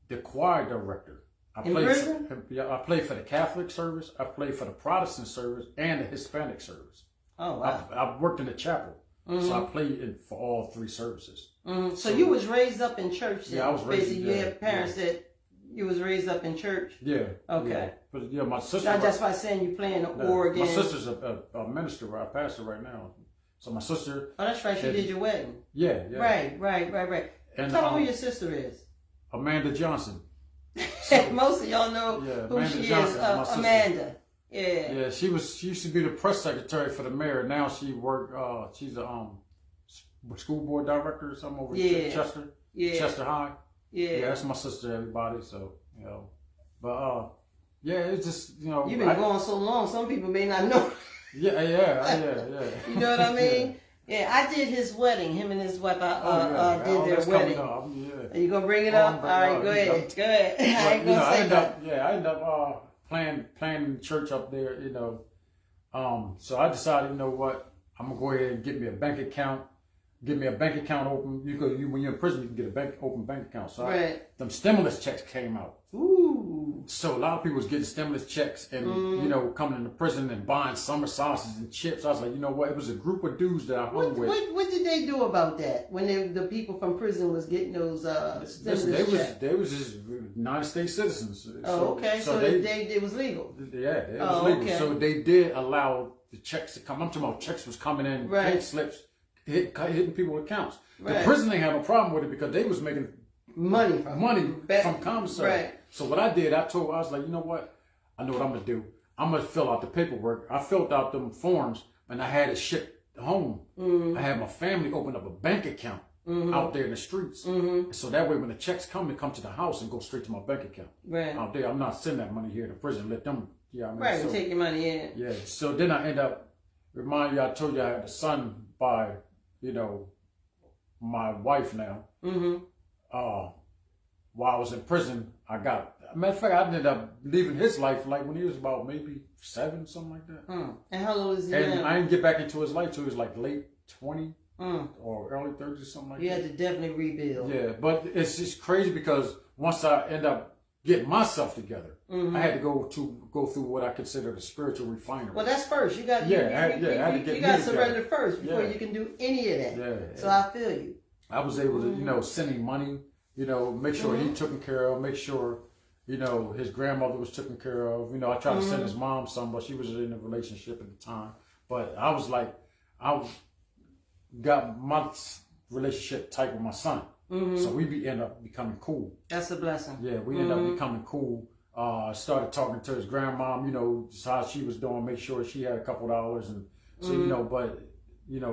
S2: the choir director. I played for the Catholic service, I played for the Protestant service, and the Hispanic service. Oh, wow. I worked in the chapel, so I played for all three services.
S1: So you was raised up in church then?
S2: Yeah, I was raised.
S1: Basically, you had parents that you was raised up in church?
S2: Yeah.
S1: Okay.
S2: Yeah. But yeah, my sister...
S1: Not just by saying you playing the organ.
S2: My sister's a minister, a pastor right now. So my sister...
S1: Oh, that's right. She did your wedding.
S2: Yeah.
S1: Right. And, Tell me who your sister is.
S2: Amanda Johnson.
S1: So, most of y'all know who
S2: Amanda
S1: she
S2: Johnson
S1: is. Amanda. Yeah.
S2: Yeah, she used to be the press secretary for the mayor. Now she she's a school board director or something over in Chester. Yeah. Chester High. Yeah, that's my sister, everybody. So, you know. But yeah, it's just, you know.
S1: You've been going so long, some people may not know.
S2: Yeah.
S1: You know what I mean? Yeah, I did his wedding. Him and his wife, did their wedding. Are you gonna bring it up? All right, go ahead. I ain't gonna say that.
S2: I ended up playing in the church up there. You know, so I decided, you know what, I'm gonna go ahead and get me a bank account. Get me a bank account open. When you're in prison, you can get a open bank account. So them stimulus checks came out. Ooh. So a lot of people was getting stimulus checks and, you know, coming into prison and buying summer sausages and chips. I was like, you know what? It was a group of dudes that I hung with.
S1: What did they do about that when the people from prison was getting those stimulus checks?
S2: They was just United States citizens.
S1: Okay. So it was legal.
S2: Yeah, it was legal. Okay. So they did allow the checks to come. I'm talking about checks was coming in, pink slips, hitting people's accounts. The prison ain't had no problem with it because they was making
S1: money from
S2: from commissary.
S1: Right.
S2: So what I did, I was like, you know what? I know what I'm gonna do. I'm gonna fill out the paperwork. I filled out them forms and I had it shipped home. I had my family open up a bank account out there in the streets. So that way when the checks come, they come to the house and go straight to my bank account.
S1: Right.
S2: Out there. I'm not sending that money here to prison. Let them,
S1: Right, so, take your money in.
S2: Yeah. So then I end up, remind you, I told you I had a son by, my wife now. While I was in prison, matter of fact, I ended up leaving his life like when he was about maybe 7, something like that.
S1: And how old is he
S2: And
S1: now?
S2: I didn't get back into his life till he was like late 20 or early 30s or something like that.
S1: You had to definitely rebuild.
S2: Yeah, but it's just crazy because once I end up getting myself together, I had to go through what I consider the spiritual refinery.
S1: Well, that's first. You got
S2: I had to get
S1: you got to
S2: me
S1: surrender
S2: together.
S1: first before you can do any of that.
S2: Yeah.
S1: So I feel you.
S2: I was able to, send him money, make sure he took care of, make sure, his grandmother was taken care of. I tried to send his mom some, but she was in a relationship at the time. But I was like, got my relationship tight with my son. So we end up becoming cool.
S1: That's a blessing.
S2: Yeah, we ended up becoming cool. Started talking to his grandmom, just how she was doing, make sure she had a couple dollars. And so, but,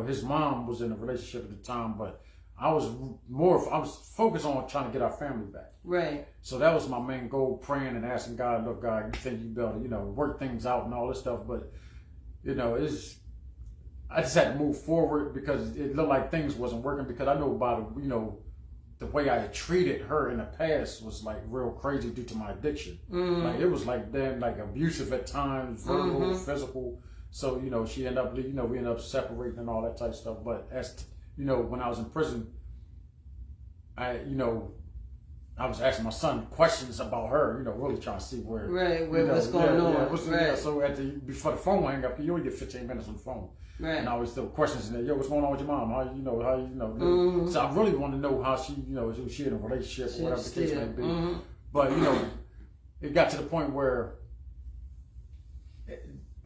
S2: his mom was in a relationship at the time, but I was focused on trying to get our family back.
S1: Right.
S2: So that was my main goal, praying and asking God, look, God, you think you better, work things out and all this stuff. But, I just had to move forward because it looked like things wasn't working because I know about, the way I had treated her in the past was like real crazy due to my addiction. Like it was like abusive at times, verbal, physical. So, she ended up, we ended up separating and all that type of stuff. But as when I was in prison, I was asking my son questions about her, really trying to see where,
S1: what's going on.
S2: So before the phone hang up, you only get 15 minutes on the phone.
S1: Right.
S2: And I always throw questions in there. Yo, what's going on with your mom? How. So I really want to know how she, was she in a relationship or whatever the case may be. But it got to the point where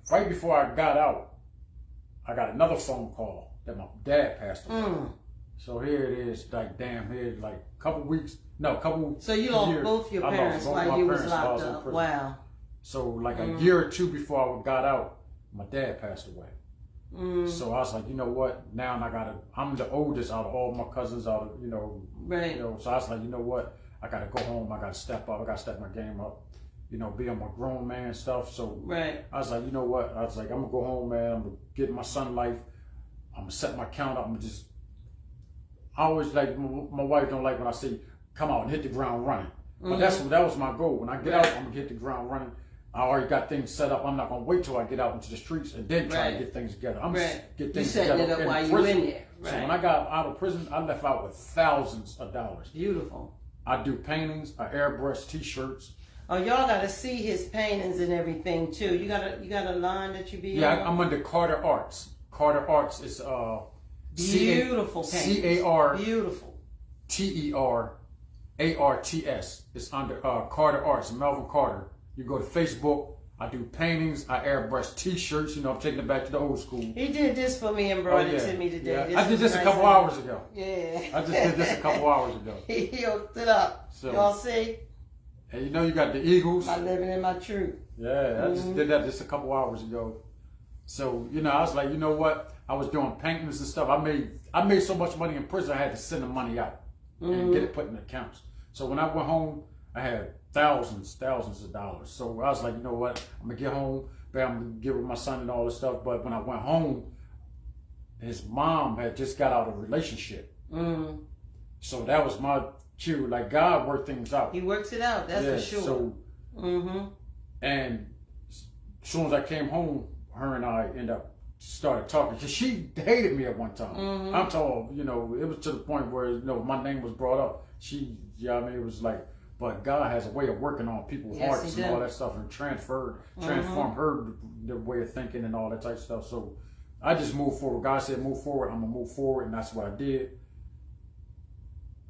S2: right before I got out, I got another phone call that my dad passed away. So here it is, like damn, here like couple.
S1: So you lost both your parents while you was locked up. Wow.
S2: So like a year or two before I got out, my dad passed away. So I was like, you know what? Now I'm the oldest out of all my cousins, so I was like, you know what? I gotta go home. I gotta step up. I gotta step my game up. Be on my grown man stuff. So I was like, you know what? I was like, I'm gonna go home, man. I'm gonna get my son life. I'm gonna set my count up. I always like my wife don't like when I say come out and hit the ground running. But that was my goal. When I get out, I'm gonna hit the ground running. I already got things set up. I'm not gonna wait till I get out into the streets and then try to get things together. I'm gonna get things together.
S1: It up while you in there. Right.
S2: So when I got out of prison, I left out with thousands of dollars.
S1: Beautiful.
S2: I do paintings, I airbrush T-shirts.
S1: Oh, y'all gotta see his paintings and everything too. You got a line that you be on?
S2: I'm under Carter Arts. Carter Arts is
S1: beautiful paintings. Beautiful.
S2: TERARTS. It's under Carter Arts, Melvin Carter. You go to Facebook. I do paintings. I airbrush T-shirts. I'm taking it back to the old school.
S1: He did this for me and brought it to me today.
S2: Yeah. I did this a couple hours ago.
S1: Yeah.
S2: I just did this a couple hours ago.
S1: He hooked it up. So, y'all see?
S2: And you got the Eagles.
S1: I'm living in my truth.
S2: Yeah, I just did that just a couple hours ago. So, I was like, you know what? I was doing paintings and stuff. I made so much money in prison, I had to send the money out and get it put in accounts. So when I went home, I had thousands of dollars. So I was like, you know what? I'm gonna get home, I'm gonna get with my son and all this stuff. But when I went home, his mom had just got out of a relationship. So that was my cue. Like God worked things out.
S1: He works it out. That's for sure.
S2: So, and as soon as I came home, her and I ended up started talking because she hated me at one time. I'm told, it was to the point where my name was brought up. It was like, but God has a way of working on people's hearts and all that stuff and transform her the way of thinking and all that type of stuff. So I just moved forward. God said, move forward. I'm gonna move forward, and that's what I did.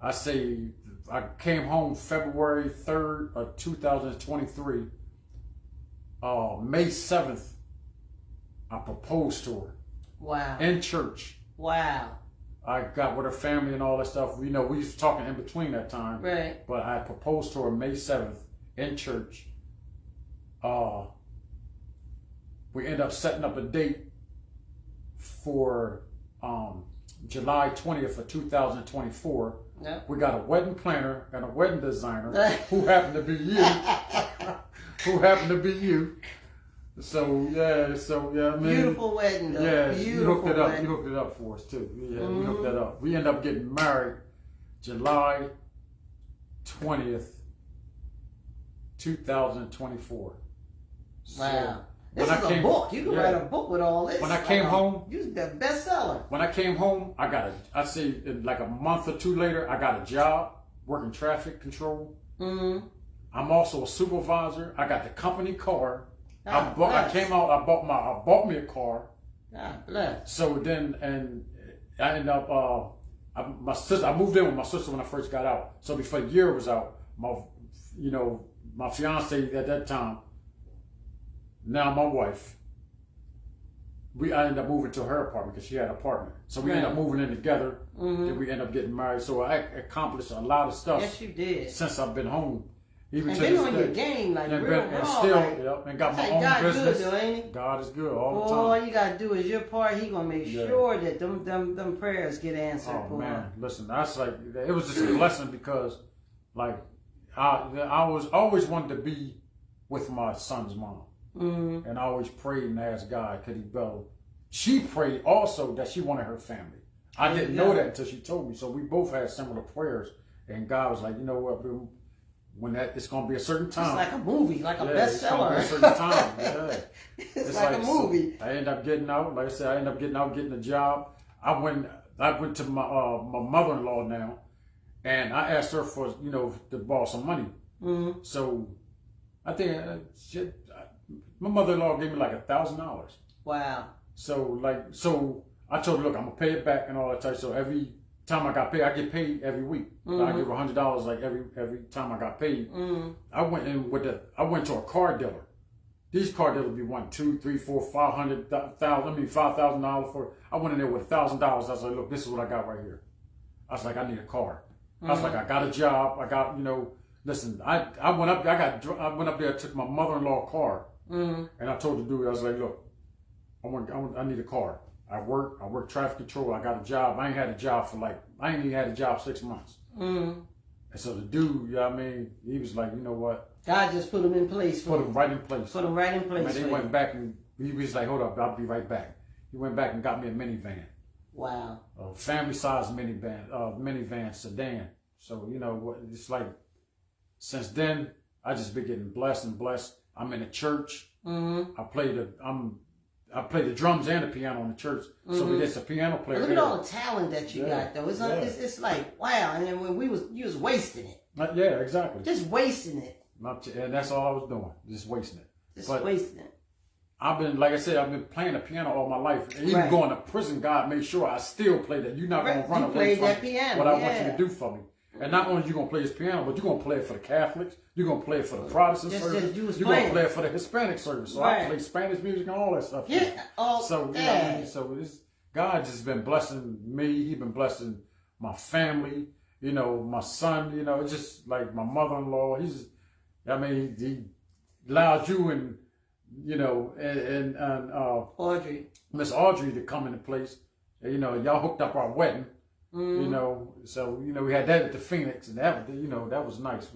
S2: I came home February 3rd of 2023. May 7th, I proposed to her.
S1: Wow.
S2: In church.
S1: Wow.
S2: I got with her family and all that stuff. You know, we used to talking in between that time.
S1: Right.
S2: But I proposed to her May 7th in church. We ended up setting up a date for July 20th of 2024.
S1: Yep.
S2: We got a wedding planner and a wedding designer who happened to be you. Who happened to be you. So yeah, I mean,
S1: Beautiful wedding though.
S2: Yeah,
S1: Beautiful
S2: you hooked it up.
S1: wedding.
S2: You hooked it up for us too. Yeah, we hooked that up. We ended up getting married July 20th, 2024.
S1: Wow.
S2: When
S1: This
S2: I
S1: is a
S2: came-
S1: book. You can
S2: yeah.
S1: write a book with all this.
S2: When I came home-
S1: you the bestseller.
S2: When I came home, I say in like a month or two later, I got a job working traffic control.
S1: Mm-hmm.
S2: I'm also a supervisor. I got the company car. I
S1: bless.
S2: came out. I bought me a car.
S1: God bless.
S2: So then, and I ended up. I moved in with my sister when I first got out. So before the year was out, my fiance at that time, now my wife, I ended up moving to her apartment because she had an apartment. So we ended up moving in together, and we ended up getting married. So I accomplished a lot of stuff.
S1: Yes, you did.
S2: Since I've been home. Even
S1: And
S2: to
S1: been
S2: this
S1: on
S2: day.
S1: your game like
S2: and
S1: real
S2: been,
S1: raw.
S2: and still,
S1: like,
S2: yep, and got my
S1: hey,
S2: own
S1: God
S2: business.
S1: good though, ain't he?
S2: God is good all the
S1: Boy,
S2: time.
S1: all you gotta do is your part. He gonna make
S2: Yeah.
S1: sure that them prayers get answered.
S2: Oh
S1: boy.
S2: man, listen, that's like it was just a blessing because, like, I was always wanted to be with my son's mom, and I always prayed and asked God, could he go? She prayed also that she wanted her family. I didn't know that until she told me. So we both had similar prayers, and God was like, you know what, bro? When it's gonna be a certain time.
S1: It's like a movie, like a
S2: It's gonna be
S1: bestseller.
S2: a certain time. Yeah.
S1: It's like a movie.
S2: I ended up getting out. Like I said, I ended up getting a job. I went to my mother-in-law now, and I asked her for to borrow some money. So I think my mother-in-law gave me like $1,000.
S1: Wow.
S2: So I told her, look, I'm gonna pay it back and all that type. So every time I got paid, I get paid every week. I give her $100 like every time I got paid. I went to a car dealer. These car dealers be wanting $200, $300, $400, $5,000 for. I went in there with $1,000. I was like, look, this is what I got right here. I was like, I need a car. I was like, I got a job. I got listen. I went up. I went up there. I took my mother-in-law car, and I told the dude, I was like, look, I need a car. I work traffic control. I got a job. I ain't had a job I ain't even had a job 6 months. And so the dude, he was like, you know what?
S1: God just put him in place for
S2: Put him right in place.
S1: Put him right in place.
S2: Man, they went back and he was like, hold up, I'll be right back. He went back and got me a minivan.
S1: Wow.
S2: A family size minivan sedan. So, it's like, since then, I just been getting blessed and blessed. I'm in a church. I play the drums and the piano in the church. So there's a piano player.
S1: Look
S2: there.
S1: at all the talent that you got though. It's like, wow. And then when you was wasting it.
S2: Yeah, exactly.
S1: Just wasting it.
S2: And that's all I was doing, just wasting it.
S1: Just wasting it.
S2: I've been, like I said, I've been playing the piano all my life. And even going to prison, God made sure I still play that. You're not going to run away from
S1: piano,
S2: what I want you to do for me. And not only you going to play this piano, but you're going to play it for the Catholics. You're going to play it for the Protestant service. You're going to play it for the Hispanic service. So I play Spanish music and all that stuff.
S1: Yeah.
S2: So, God just been blessing me. He's been blessing my family. My son. It's just like my mother-in-law. He allowed you and
S1: Audrey.
S2: Miss Audrey to come into place. Y'all hooked up our wedding. So we had that at the Phoenix, and that was nice.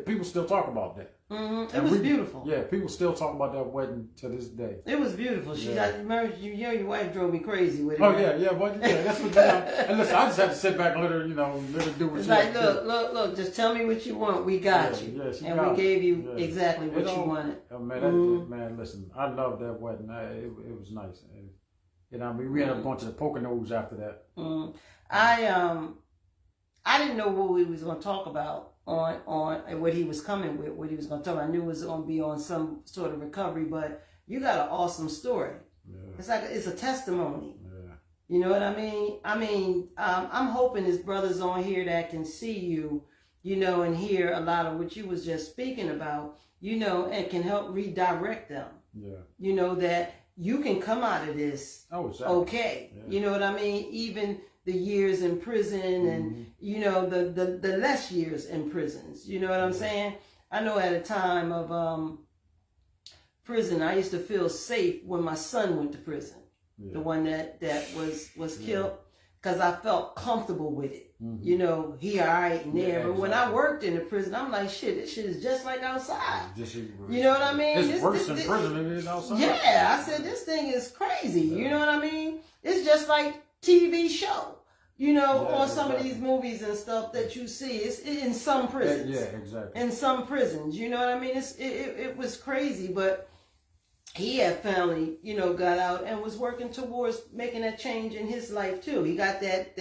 S2: People still talk about that.
S1: It was beautiful.
S2: Yeah, people still talk about that wedding to this day.
S1: It was beautiful. Your wife drove me crazy with it.
S2: Oh yeah, that's what. And listen, I just had to sit back and let her do what
S1: it's
S2: she
S1: like,
S2: had to do.
S1: look, just tell me what you want. We got you.
S2: Yeah,
S1: and we gave you exactly what you wanted.
S2: Oh, man, listen, I love that wedding. It was nice. We ended up going to the Poconos after that.
S1: I didn't know what we was going to talk about on what he was coming with, what he was going to talk about. I knew it was going to be on some sort of recovery, but you got an awesome story. Yeah. It's a testimony. Yeah. You know what I mean? I'm hoping there's brothers on here that can see you, and hear a lot of what you was just speaking about, and can help redirect them. Yeah. That you can come out of this
S2: Oh, exactly.
S1: okay.
S2: Yeah.
S1: You know what I mean? Even the years in prison and, you know, the less years in prisons. You know what I'm saying? I know at a time of prison, I used to feel safe when my son went to prison.
S2: Yeah.
S1: The one that was killed, because I felt comfortable with it. You know, he all right in there. But when I worked in the prison, I'm like, shit, this shit is just like outside. You know what I mean?
S2: It's worse in prison than it is outside.
S1: Yeah, I said, this thing is crazy. You know what I mean? It's just like TV show. You know, on some of these movies and stuff that you see, it's in some prisons.
S2: Yeah, exactly.
S1: In some prisons, you know what I mean? It was crazy, but he had finally, you know, got out and was working towards making that change in his life too. He got that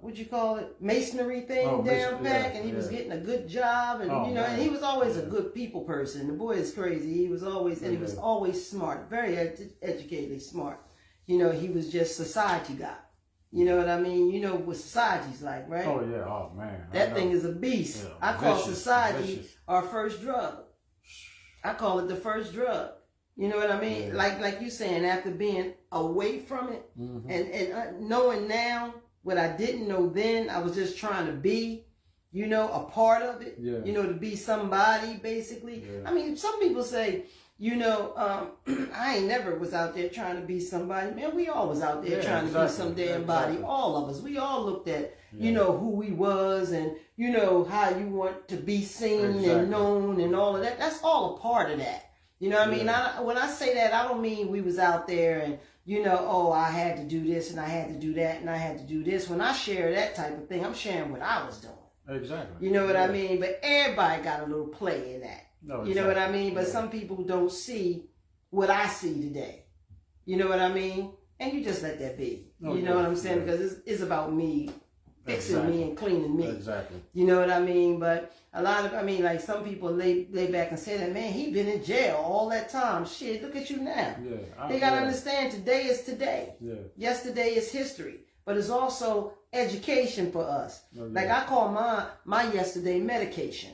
S1: what you call it, masonry thing down back, and he was getting a good job, and you know, and he was always a good people person. The boy is crazy. He was always, and he was always smart, very educated, smart. You know, he was just society guy. You know what I mean? You know what society's like, right?
S2: Oh yeah, oh man.
S1: That thing is a beast.
S2: Yeah,
S1: I call
S2: vicious,
S1: society
S2: vicious.
S1: our first drug. I call it the first drug. You know what I mean?
S2: Yeah.
S1: Like you saying, after being away from it and knowing now what I didn't know then, I was just trying to be, you know, a part of it.
S2: Yeah.
S1: You know, to be somebody, basically.
S2: Yeah.
S1: I mean, some people say, you know, I ain't never was out there trying to be somebody. Man, we all was out there trying to be some damn body. All of us. We all looked at, you know, who we was and, you know, how you want to be seen and known and all of that. That's all a part of that. You know what I mean? When I say that, I don't mean we was out there and, you know, oh, I had to do this and I had to do that and I had to do this. When I share that type of thing, I'm sharing what I was doing.
S2: Exactly.
S1: You know what I mean? But everybody got a little play in that.
S2: No,
S1: you know what I mean? But some people don't see what I see today. You know what I mean? And you just let that be. You know what I'm saying? Because it's about me fixing me and cleaning me.
S2: Exactly.
S1: You know what I mean? But a lot of, I mean, like some people lay back and say that, man, he been in jail all that time. Shit, look at you now.
S2: Yeah.
S1: They got to understand today is today.
S2: Yeah.
S1: Yesterday is history. But it's also education for us. Like I call my yesterday medication.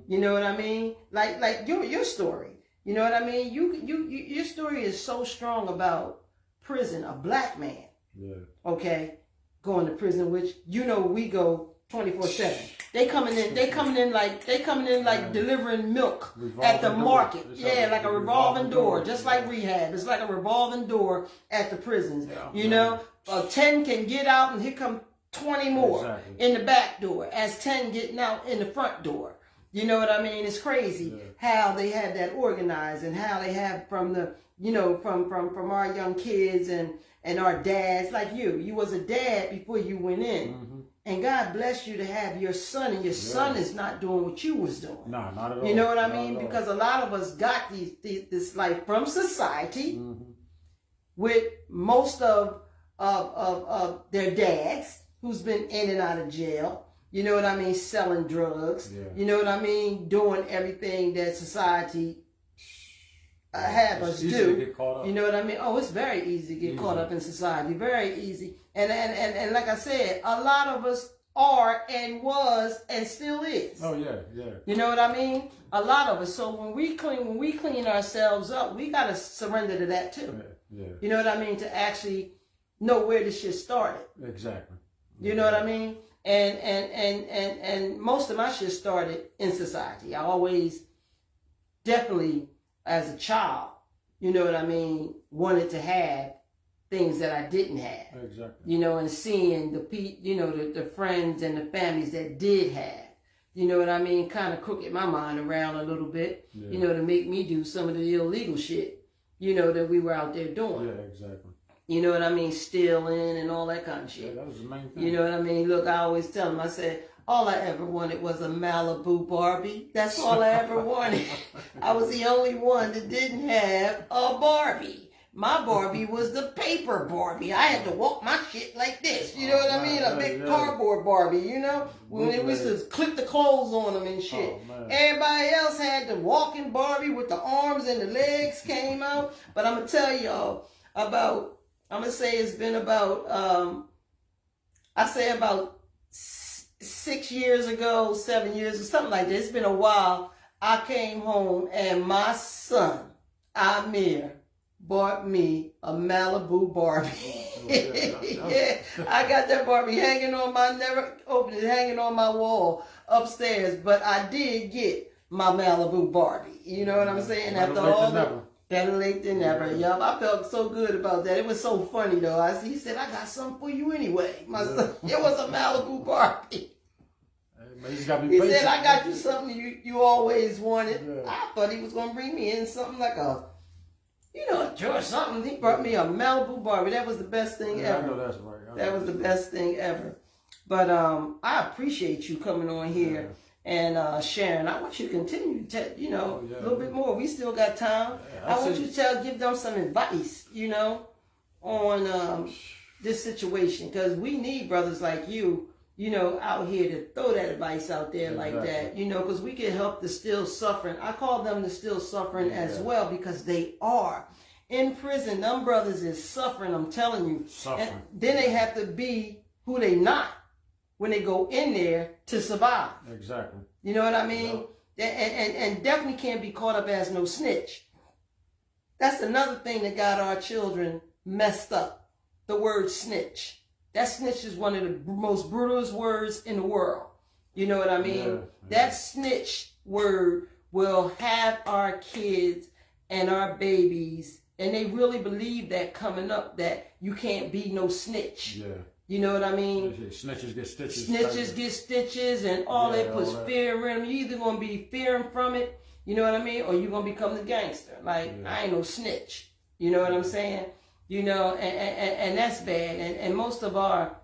S1: You know what I mean? Like your story. You know what I mean? Your story is so strong about prison, a black man. Yeah. Okay, going to prison, which you know we go 24/7. They coming in like delivering milk at the market. Yeah, like a revolving door, just like rehab. It's like a revolving door at the prisons. You know, 10 can get out and here come 20 more in the back door as 10 getting out in the front door. You know what I mean? It's crazy how they have that organized and how they have from the, you know, from our young kids and our dads. Like you was a dad before you went in. And God bless you to have your son, and your son is not doing what you was doing.
S2: No, not at all.
S1: You know what I mean? Because a lot of us got this life from society with most of their dads who's been in and out of jail. You know what I mean? Selling drugs. Yeah. You know what I mean? Doing everything that society have us do.
S2: To get caught up.
S1: You know what I mean? Oh, it's very easy to get caught up in society. Very easy. And like I said, a lot of us are and was and still is.
S2: Oh yeah, yeah.
S1: You know what I mean? A lot of us. So when we clean ourselves up, we gotta surrender to that too. Yeah. You know what I mean? To actually know where this shit started.
S2: Exactly.
S1: You know what I mean? And most of my shit started in society. I always, definitely as a child, you know what I mean, wanted to have things that I didn't have. Exactly. You know, and seeing the friends and the families that did have. You know what I mean? Kind of crooked my mind around a little bit, you know, to make me do some of the illegal shit, you know, that we were out there doing.
S2: Yeah, exactly.
S1: You know what I mean? Stealing and all that kind of shit.
S2: Yeah, that was the main thing.
S1: You know what I mean? Look, I always tell them, I said, all I ever wanted was a Malibu Barbie. That's all I ever wanted. I was the only one that didn't have a Barbie. My Barbie was the paper Barbie. I had to walk my shit like this. You know what I mean? A big cardboard Barbie, you know? When we used to clip the clothes on them and shit. Everybody else had the walking Barbie with the arms and the legs came out. But I'm going to tell y'all about... I'm going to say it's been about, I say about 6 years ago, 7 years or something like that. It's been a while. I came home and my son, Amir bought me a Malibu Barbie. Yeah, I got that Barbie hanging on my, never opened it, hanging on my wall upstairs. But I did get my Malibu Barbie. You know what I'm saying?
S2: Better
S1: After
S2: late
S1: all
S2: than
S1: the
S2: never.
S1: better late than never. Yup, I felt so good about that. It was so funny though. He said, "I got something for you anyway." My son, it was a Malibu Barbie.
S2: Man, you just gotta be
S1: He
S2: patient.
S1: said, "I got you something you always wanted."
S2: Yeah.
S1: I thought he was gonna bring me in something like a, you know, a George something. He brought me a Malibu Barbie. That was the best thing
S2: Yeah,
S1: ever.
S2: I know that's right.
S1: That was the best thing ever. But I appreciate you coming on here and sharing. I want you to continue to, you know, a little bit more. We still got time.
S2: Yeah,
S1: I want you to give them some advice, you know, on this situation, because we need brothers like you, you know, out here to throw that advice out there like that, you know, because we can help the still suffering. I call them the still suffering as well, because they are. In prison, them brothers is suffering, I'm telling you.
S2: Suffering.
S1: And then they have to be who they not when they go in there to survive.
S2: Exactly.
S1: You know what I mean? And definitely can't be caught up as no snitch. That's another thing that got our children messed up. The word snitch. That snitch is one of the most brutalest words in the world. You know what I mean?
S2: Yeah.
S1: That snitch word will have our kids and our babies, and they really believe that coming up, that you can't be no snitch.
S2: Yeah.
S1: You know what I mean?
S2: Snitches get stitches.
S1: Snitches get stitches, and all that puts fear in them. You either gonna be fearing from it, you know what I mean, or you gonna become the gangster. Like, I ain't no snitch. You know what I'm saying? You know, and that's bad. And most of our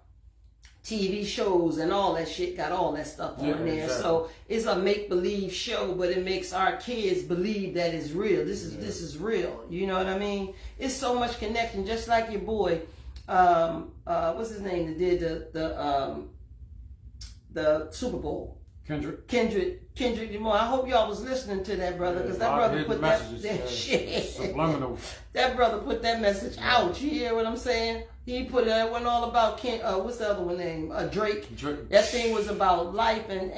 S1: TV shows and all that shit got all that stuff on there.
S2: Exactly.
S1: So it's a make-believe show, but it makes our kids believe that it's real. This is real. You know what I mean? It's so much connection, just like your boy, what's his name that did the Super Bowl? Kendrick Lamar. I hope y'all was listening to that brother, because that brother put that shit.
S2: Subliminal.
S1: That brother put that message out. You hear what I'm saying? He put it. It wasn't all about what's the other one name? Drake. That thing was about life and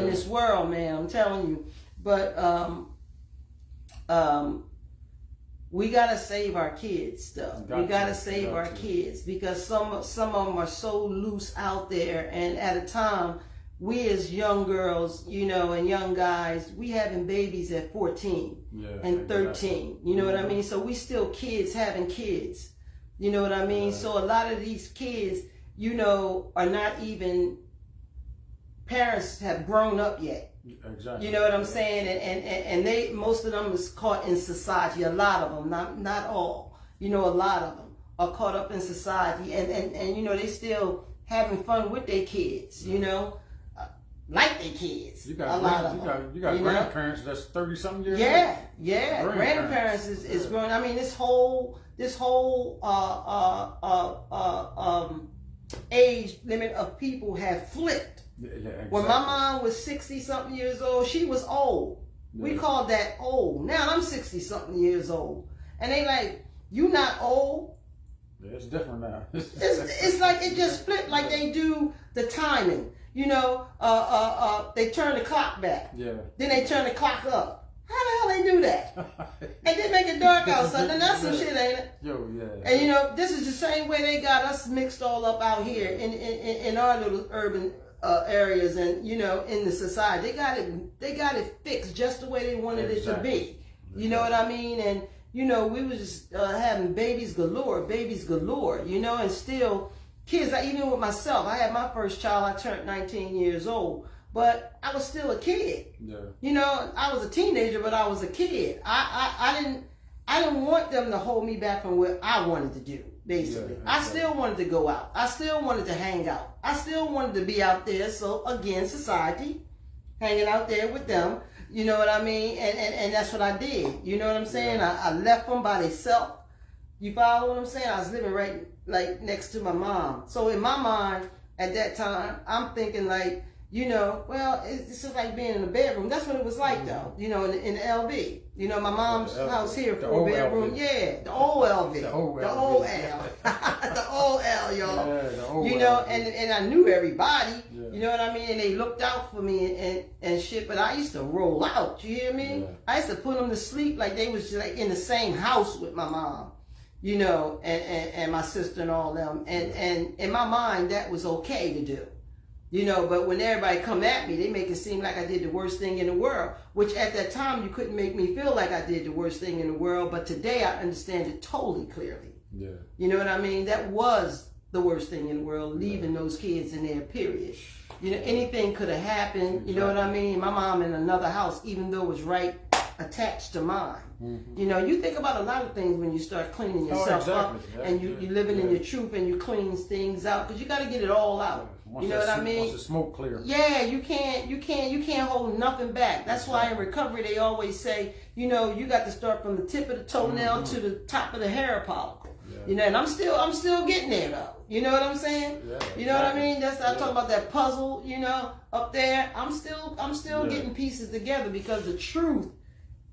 S1: this world, man. I'm telling you. But we gotta save our kids stuff. We gotta save our kids, because some of them are so loose out there, and at a time, we as young girls, you know, and young guys, we having babies at 14 and 13. You know what I mean? So we still kids having kids. You know what I mean? So a lot of these kids, you know, are not even, parents have grown up yet.
S2: Exactly.
S1: You know what I'm saying? And they, most of them is caught in society. A lot of them, not all. You know, a lot of them are caught up in society, and you know, they still having fun with their kids. You know, like their kids.
S2: You got grandparents that's 30-something years old.
S1: Yeah. Grandparents is growing. I mean, this whole age limit of people have flipped.
S2: Yeah, exactly.
S1: When my mom was 60-something years old, she was old. We called that old. Now I'm 60-something years old, and they like, you not old.
S2: Yeah, it's different now.
S1: It's like it just flipped, like they do the timing. You know, they turn the clock back.
S2: Yeah.
S1: Then they turn the clock up. How the hell they do that? And then make it dark outside. Then that's some shit, ain't it?
S2: Yo, yeah.
S1: And you know, this is the same way they got us mixed all up out here in our little urban areas, and you know, in the society. They got it fixed just the way they wanted it to be. You know what I mean? And you know, we was just having babies galore, you know, and still kids. Even with myself, I had my first child, I turned 19 years old, but I was still a kid.
S2: Yeah.
S1: You know, I was a teenager, but I was a kid. I didn't want them to hold me back from what I wanted to do, basically.
S2: Yeah,
S1: I still wanted to go out. I still wanted to hang out. I still wanted to be out there. So again, society, hanging out there with them. You know what I mean? And that's what I did. You know what I'm saying?
S2: Yeah.
S1: I left them by themselves. You follow what I'm saying? I was living right like next to my mom. So in my mind at that time, I'm thinking like, you know, well, it's just like being in a bedroom. That's what it was like though. You know, in the LV. You know, my mom's house here, 4-bedroom. Yeah, the old LV. The old L. The old L, y'all.
S2: Yeah, the old
S1: you know,
S2: LV.
S1: and I knew everybody.
S2: Yeah.
S1: You know what I mean? And they looked out for me and shit. But I used to roll out. You hear me?
S2: Yeah.
S1: I used to put them to sleep like they was like in the same house with my mom. You know, and my sister and all them. And in my mind, that was okay to do. You know, but when everybody come at me, they make it seem like I did the worst thing in the world. Which at that time, you couldn't make me feel like I did the worst thing in the world. But today, I understand it totally clearly.
S2: Yeah.
S1: You know what I mean? That was the worst thing in the world, leaving those kids in there, period. You know, anything could have happened. You know what I mean? My mom in another house, even though it was right attached to mine. You know, you think about a lot of things when you start cleaning yourself up, and you living in your truth, and you clean things out, because you got to get it all out. You know what I mean?
S2: Once the smoke clear.
S1: Yeah, you can't hold nothing back. That's why in recovery they always say, you know, you got to start from the tip of the toenail to the top of the hair follicle. You know, and I'm still getting there though. You know what I'm saying?
S2: Yeah,
S1: you know what I mean? That's I talk about that puzzle. You know, up there, I'm still getting pieces together, because the truth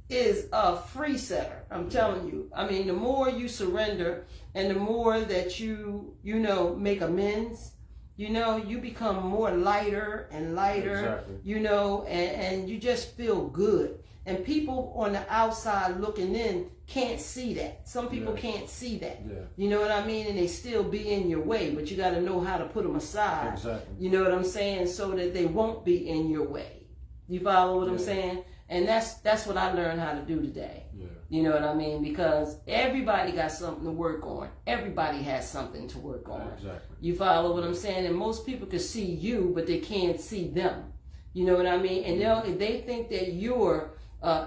S1: is a free setter. I'm telling you. I mean, the more you surrender and the more that you know make amends, you know, you become more lighter and lighter. You know, and you just feel good. And people on the outside looking in can't see that. Some people can't see that. You know what I mean? And they still be in your way, but you got to know how to put them aside. You know what I'm saying? So that they won't be in your way. You follow what I'm saying? And that's what I learned how to do today. You know what I mean? Because everybody got something to work on. Everybody has something to work on. You follow what I'm saying? And most people can see you, but they can't see them. You know what I mean? And if they think that you're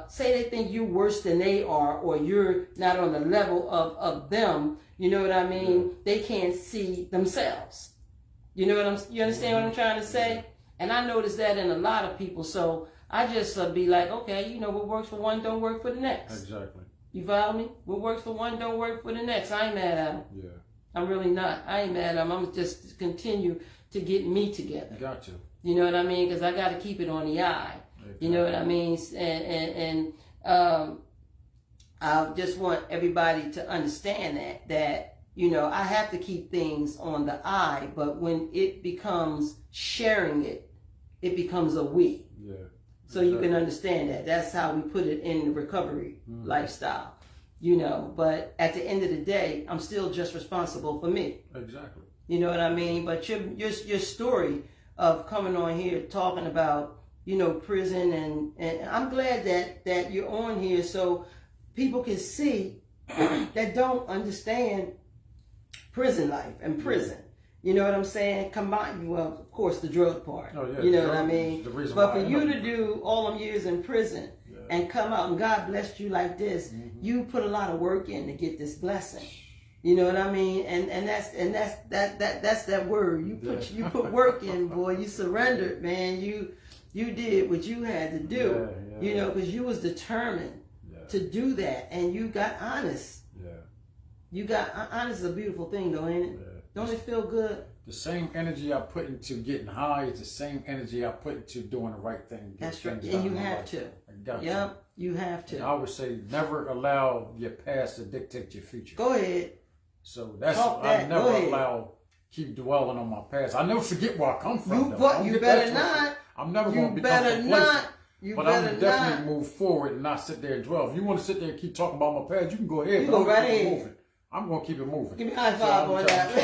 S1: say they think you're worse than they are, or you're not on the level of them, you know what I mean? They can't see themselves. You know what you understand what I'm trying to say? And I noticed that in a lot of people. So I just be like, okay, you know, what works for one don't work for the next. You follow me? What works for one don't work for the next. I ain't mad at them. I'm really not. I ain't mad at them. I'm just continue to get me together.
S2: Gotcha.
S1: You know what I mean? Because I got to keep it on the eye. You know what I mean? And I just want everybody to understand that, you know, I have to keep things on the eye, but when it becomes sharing it, it becomes a we. So you can understand that. That's how we put it in the recovery lifestyle, you know. But at the end of the day, I'm still just responsible for me. You know what I mean? But your story of coming on here talking about, you know, prison, and I'm glad that you're on here so people can see that don't understand prison life and prison. You know what I'm saying? Combine, well, of course, the drug part. You know what I mean? But for you to do all them years in prison and come out, and God blessed you like this, you put a lot of work in to get this blessing. You know what I mean? And that's that word. You put work in, boy. You surrendered, man. You did what you had to do, you know, because you was determined to do that, and you got honest. You got honest is a beautiful thing, though, ain't it? Don't it feel good?
S2: The same energy I put into getting high is the same energy I put into doing the right thing.
S1: That's right, and you have to. Yep, you have to.
S2: And I would say never allow your past to dictate your future.
S1: Go ahead.
S2: So that's I never allow keep dwelling on my past. I never forget where I come from.
S1: You better not.
S2: I'm never going to become complacent. But I'm going to definitely move forward and not sit there and dwell. If you want to sit there and keep talking about my past, you can go ahead.
S1: You go right ahead.
S2: I'm going to keep it moving.
S1: Give me a high five on that.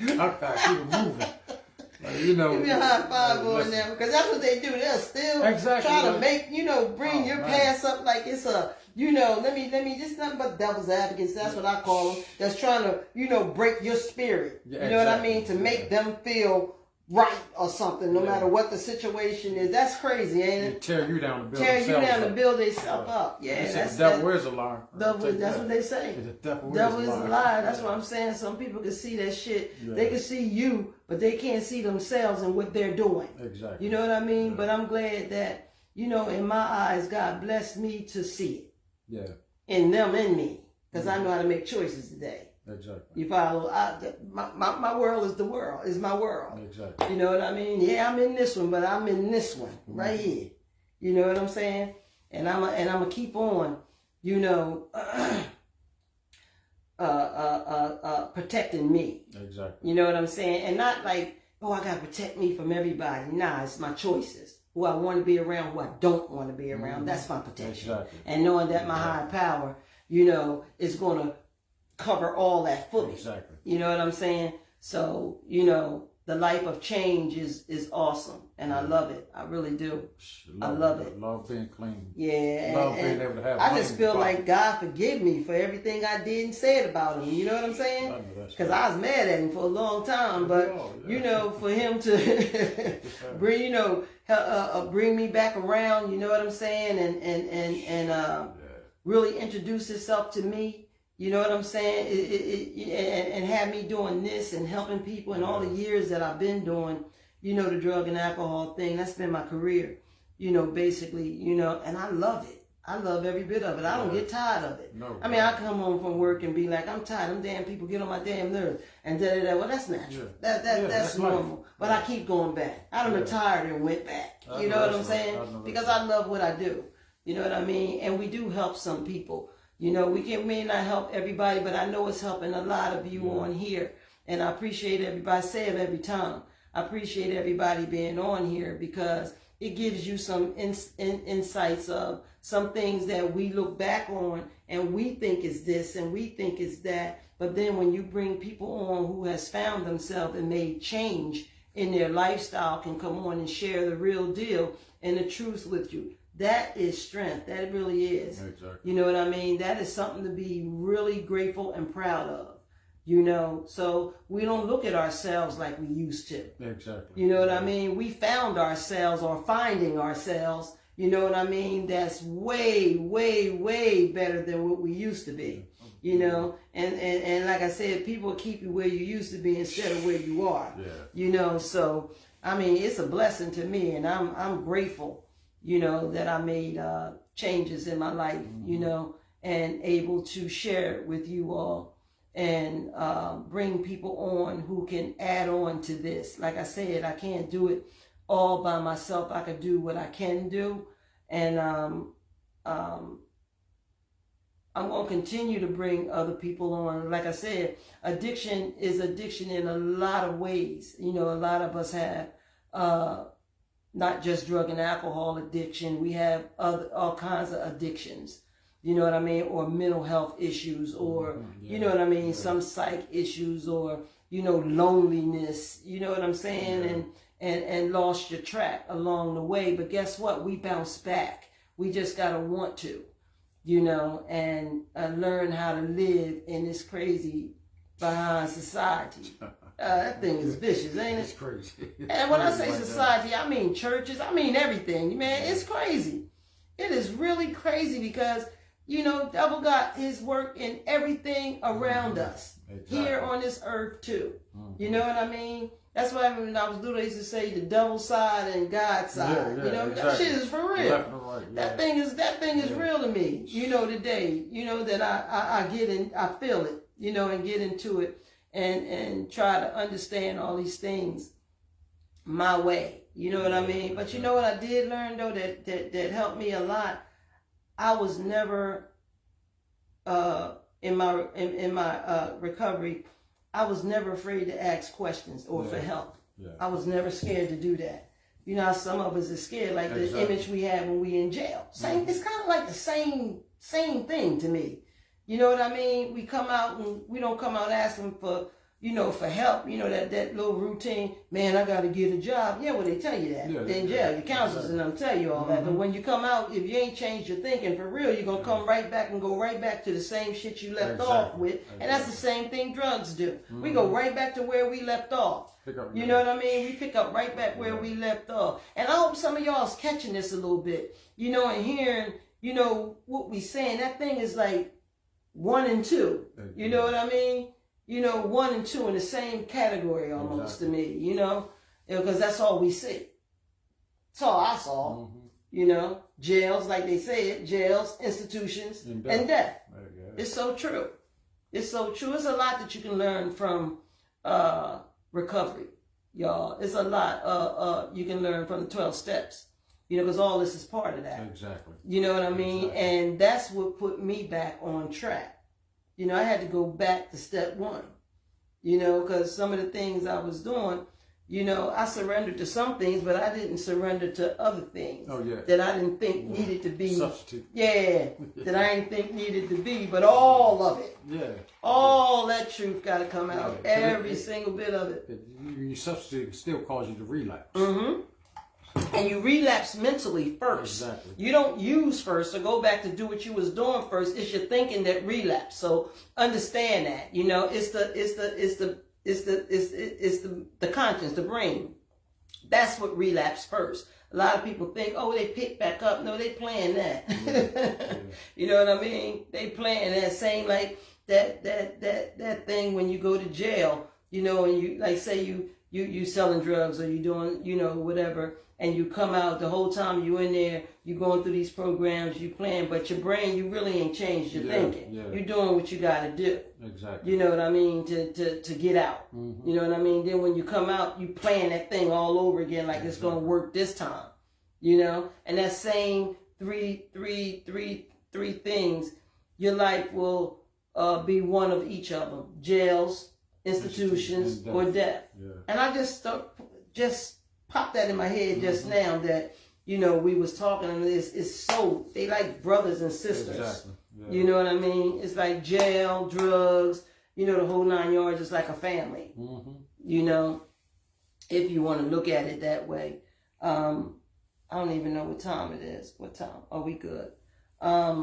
S2: I got to keep it moving. You know,
S1: give me a high five on that, because that's what they do. They'll still try to make, you know, bring your past up like it's a, you know, let me, just nothing but devil's advocates. That's what I call them. That's trying to, you know, break your spirit. You know what I mean? To make them feel right or something, no matter what the situation is. That's crazy, ain't it?
S2: Tear you down to build
S1: themselves up. Tear you down to build themselves up. Yeah,
S2: that's the devil is a liar.
S1: That's what they say.
S2: The devil
S1: is a liar. That's what I'm saying. Some people can see that shit. They can see you, but they can't see themselves and what they're doing. You know what I mean? But I'm glad that, you know, in my eyes, God blessed me to see it. In them and me. Because I know how to make choices today. You follow? My world is the world. Is my world. You know what I mean? Yeah, I'm in this one, but I'm in this one right here. You know what I'm saying? And I'm gonna keep on, you know, protecting me. You know what I'm saying? And not like oh, I gotta protect me from everybody. Nah, it's my choices. Who I want to be around, who I don't want to be around. That's my protection.
S2: Exactly.
S1: And knowing that my higher power, you know, is gonna cover all that fully.
S2: Exactly.
S1: You know what I'm saying? So, you know, the life of change is awesome, and I love it. I really do. I love it.
S2: Love being clean.
S1: Yeah,
S2: Love being able to have.
S1: I just feel like God forgive me for everything I did and said about him. You know what I'm saying? Because I was mad at him for a long time, but you know, for him to bring, you know, bring me back around. You know what I'm saying? And really introduce himself to me. You know what I'm saying? And have me doing this and helping people and all the years that I've been doing, you know, the drug and alcohol thing. That's been my career, you know, basically, you know, and I love it. I love every bit of it. I don't get tired of it.
S2: No,
S1: I mean, I come home from work and be like, I'm tired. Them damn people get on my damn nerves. And da-da-da. Well, that's natural.
S2: Yeah.
S1: That's normal. But I keep going back. I done retired and went back. You know what I'm saying? Because I love what I do. You know what I mean? And we do help some people. You know, we may not help everybody, but I know it's helping a lot of you on here. And I appreciate everybody. I say it every time. I appreciate everybody being on here because it gives you some insights of some things that we look back on and we think is this and we think is that. But then when you bring people on who has found themselves and made change in their lifestyle can come on and share the real deal and the truth with you. That is strength. That really is.
S2: Exactly.
S1: You know what I mean? That is something to be really grateful and proud of. You know, so we don't look at ourselves like we used to.
S2: Exactly.
S1: You know what I mean? We found ourselves or finding ourselves, you know what I mean? That's way, way, way better than what we used to be. You know, and like I said, people keep you where you used to be instead of where you are.
S2: Yeah.
S1: You know, so I mean, it's a blessing to me, and I'm grateful. You know, that I made changes in my life, you know, and able to share it with you all and bring people on who can add on to this. Like I said, I can't do it all by myself. I could do what I can do. And I'm going to continue to bring other people on. Like I said, addiction is addiction in a lot of ways. You know, a lot of us have not just drug and alcohol addiction. We have all kinds of addictions, you know what I mean? Or mental health issues, or, you know what I mean? Some psych issues, or, you know, loneliness, you know what I'm saying? And lost your track along the way. But guess what? We bounce back. We just got to want to, you know, and learn how to live in this crazy behind society. That thing is vicious, ain't it?
S2: It's crazy.
S1: And when I say society, I mean churches, I mean everything. Man, it's crazy. It is really crazy because, you know, devil got his work in everything around us. Exactly. Here on this earth too. You know what I mean? That's why when I was little, I used to say the devil's side and God's side. You know, that shit is for real.
S2: Left and right,
S1: That thing is real to me. You know, today, you know, that I get in, I feel it, you know, and get into it. And try to understand all these things my way. You know what I mean? But you know what I did learn though that helped me a lot? I was never in my recovery, I was never afraid to ask questions or for help. Yeah. I was never scared to do that. You know how some of us are scared, like the image we have when we in jail. It's kind of like the same thing to me. You know what I mean? We come out and we don't come out asking for, you know, for help. You know, that little routine, man, I got to get a job. Yeah, well, they tell you that in jail. Your counselors and them tell you all that. But when you come out, if you ain't changed your thinking for real, you're going to come right back and go right back to the same shit you left off with. And that's the same thing drugs do. We go right back to where we left off. You know what I mean? We pick up right back where we left off. And I hope some of y'all is catching this a little bit, you know, and hearing, you know, what we saying. That thing is like 1 and 2. You know what I mean? You know, 1 and 2 in the same category almost to me, you know, because that's all we see. That's all I saw, you know, jails, like they said, jails, institutions, and death. It's so true. It's so true. It's a lot that you can learn from recovery, y'all. It's a lot you can learn from the 12 steps, you know, because all this is part of that.
S2: Exactly.
S1: You know what I mean? Exactly. And that's what put me back on track. You know, I had to go back to step 1, you know, because some of the things I was doing, You know, I surrendered to some things, but I didn't surrender to other things
S2: Oh, yeah.
S1: that I didn't think needed to be.
S2: Substitute.
S1: Yeah, that I didn't think needed to be, but all of it.
S2: Yeah.
S1: All that truth got to come out.
S2: Yeah.
S1: Every single bit of it.
S2: You substitute still cause you to relapse.
S1: Mm-hmm. And you relapse mentally first.
S2: Exactly.
S1: You don't use first or go back to do what you was doing first. It's your thinking that relapse. So understand that. You know, it's the conscience, the brain. That's what relapse first. A lot of people think, oh, they pick back up. No, they playing that.
S2: Yeah.
S1: You know what I mean? They playing that same like that thing when you go to jail. You know, and you like say you selling drugs or you doing whatever. And you come out the whole time you in there, you going through these programs, you playing, but your brain, you really ain't changed your thinking.
S2: Yeah.
S1: You're doing what you got to do.
S2: Exactly.
S1: You know what I mean? To get out.
S2: Mm-hmm.
S1: You know what I mean? Then when you come out, you playing that thing all over again like it's going to work this time. You know? And that same three things, your life will be one of each of them. Jails, institutions, or death.
S2: Yeah.
S1: And I just popped that in my head just now that, you know, we was talking and it's so, they like brothers and sisters.
S2: Exactly. Yeah.
S1: You know what I mean? It's like jail, drugs, you know, the whole 9 yards is like a family.
S2: Mm-hmm.
S1: You know, if you want to look at it that way. I don't even know what time it is. What time? Are we good? I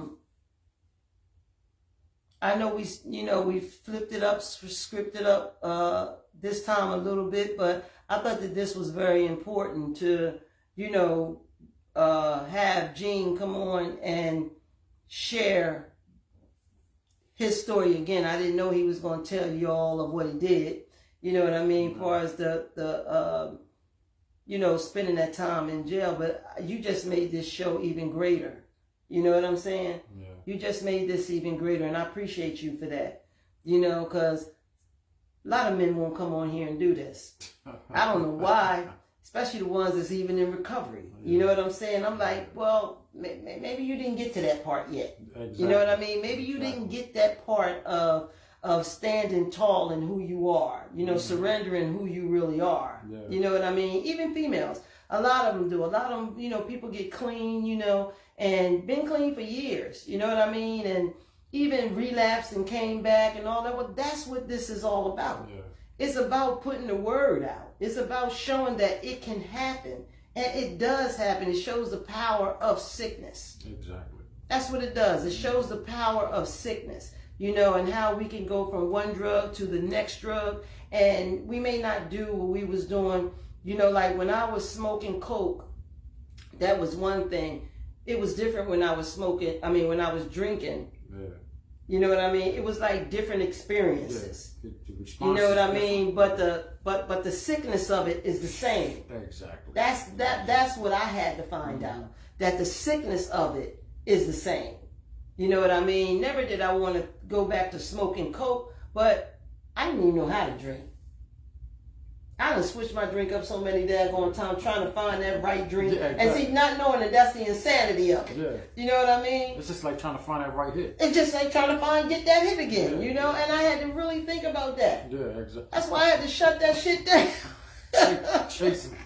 S1: know we flipped it up, scripted up this time a little bit, but I thought that this was very important to, you know, have Gene come on and share his story again. I didn't know he was going to tell you all of what he did. You know what I mean? As far as the you know, spending that time in jail, but you just made this show even greater. You know what I'm saying?
S2: Yeah.
S1: You just made this even greater, and I appreciate you for that. You know, because a lot of men won't come on here and do this. I don't know why, especially the ones that's even in recovery. You know what I'm saying? I'm like, well, maybe you didn't get to that part yet.
S2: Exactly.
S1: You know what I mean? Maybe you didn't get that part of standing tall in who you are, you know, surrendering who you really are.
S2: Yeah.
S1: You know what I mean? Even females, a lot of them do. A lot of them, you know, people get clean, you know, and been clean for years. You know what I mean? And even relapsed and came back and all that. Well, that's what this is all about.
S2: Yeah.
S1: It's about putting the word out. It's about showing that it can happen. And it does happen. It shows the power of sickness.
S2: Exactly.
S1: That's what it does. It shows the power of sickness, you know, and how we can go from one drug to the next drug. And we may not do what we was doing, you know, like when I was smoking coke, that was one thing. It was different when I was when I was drinking.
S2: Yeah.
S1: You know what I mean? It was like different experiences.
S2: Yeah.
S1: You know what I mean? But the sickness of it is the same.
S2: Exactly.
S1: That's what I had to find out. That the sickness of it is the same. You know what I mean? Never did I want to go back to smoking coke, but I didn't even know how to drink. I done switched my drink up so many daggone times trying to find that right drink.
S2: Yeah, exactly.
S1: And see, not knowing that that's the insanity of it.
S2: Yeah.
S1: You know what I mean?
S2: It's just like trying to find that right hit.
S1: It's just like trying to get that hit again,
S2: Yeah.
S1: you know? And I had to really think about that.
S2: Yeah, exactly.
S1: That's why I had to shut that shit down.
S2: Chasing.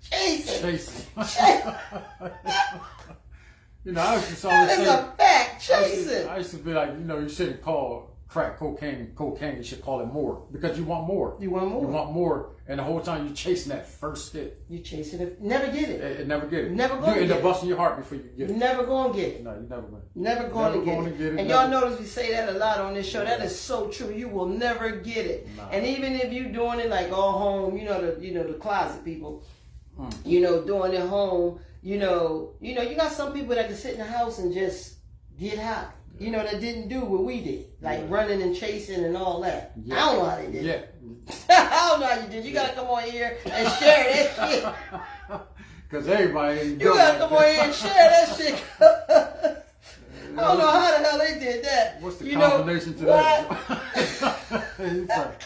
S1: Chasing.
S2: You know, I used to always
S1: That is
S2: say,
S1: a fact. Chasing.
S2: I used to be like, you know, you shouldn't call crack cocaine, you should call it more. Because you want more.
S1: You want more.
S2: You want more. And the whole time you're chasing that first hit.
S1: You chasing it. Never get it.
S2: It never get it.
S1: Never gonna
S2: You end
S1: get
S2: up
S1: it.
S2: busting your heart before you get it.
S1: Never gonna get it.
S2: No, you never will.
S1: Never going to
S2: Never
S1: get
S2: gonna
S1: it.
S2: get it,
S1: And
S2: never.
S1: y'all notice we say that a lot on this show. That is so true. You will never get it.
S2: Nah.
S1: And even if you doing it like all home, you know the closet people, you know, doing it home, you know, you got some people that can sit in the house and just get high. You know, that didn't do what we did, like running and chasing and all that.
S2: Yeah.
S1: I don't know how they did.
S2: Yeah.
S1: I don't know how you did. You gotta come on here and share that shit.
S2: Because everybody ain't
S1: You
S2: built
S1: gotta
S2: like
S1: come
S2: that.
S1: on here and share that shit. I don't know how the hell they did that.
S2: What's the
S1: You know,
S2: combination to
S1: what?
S2: that? It's like,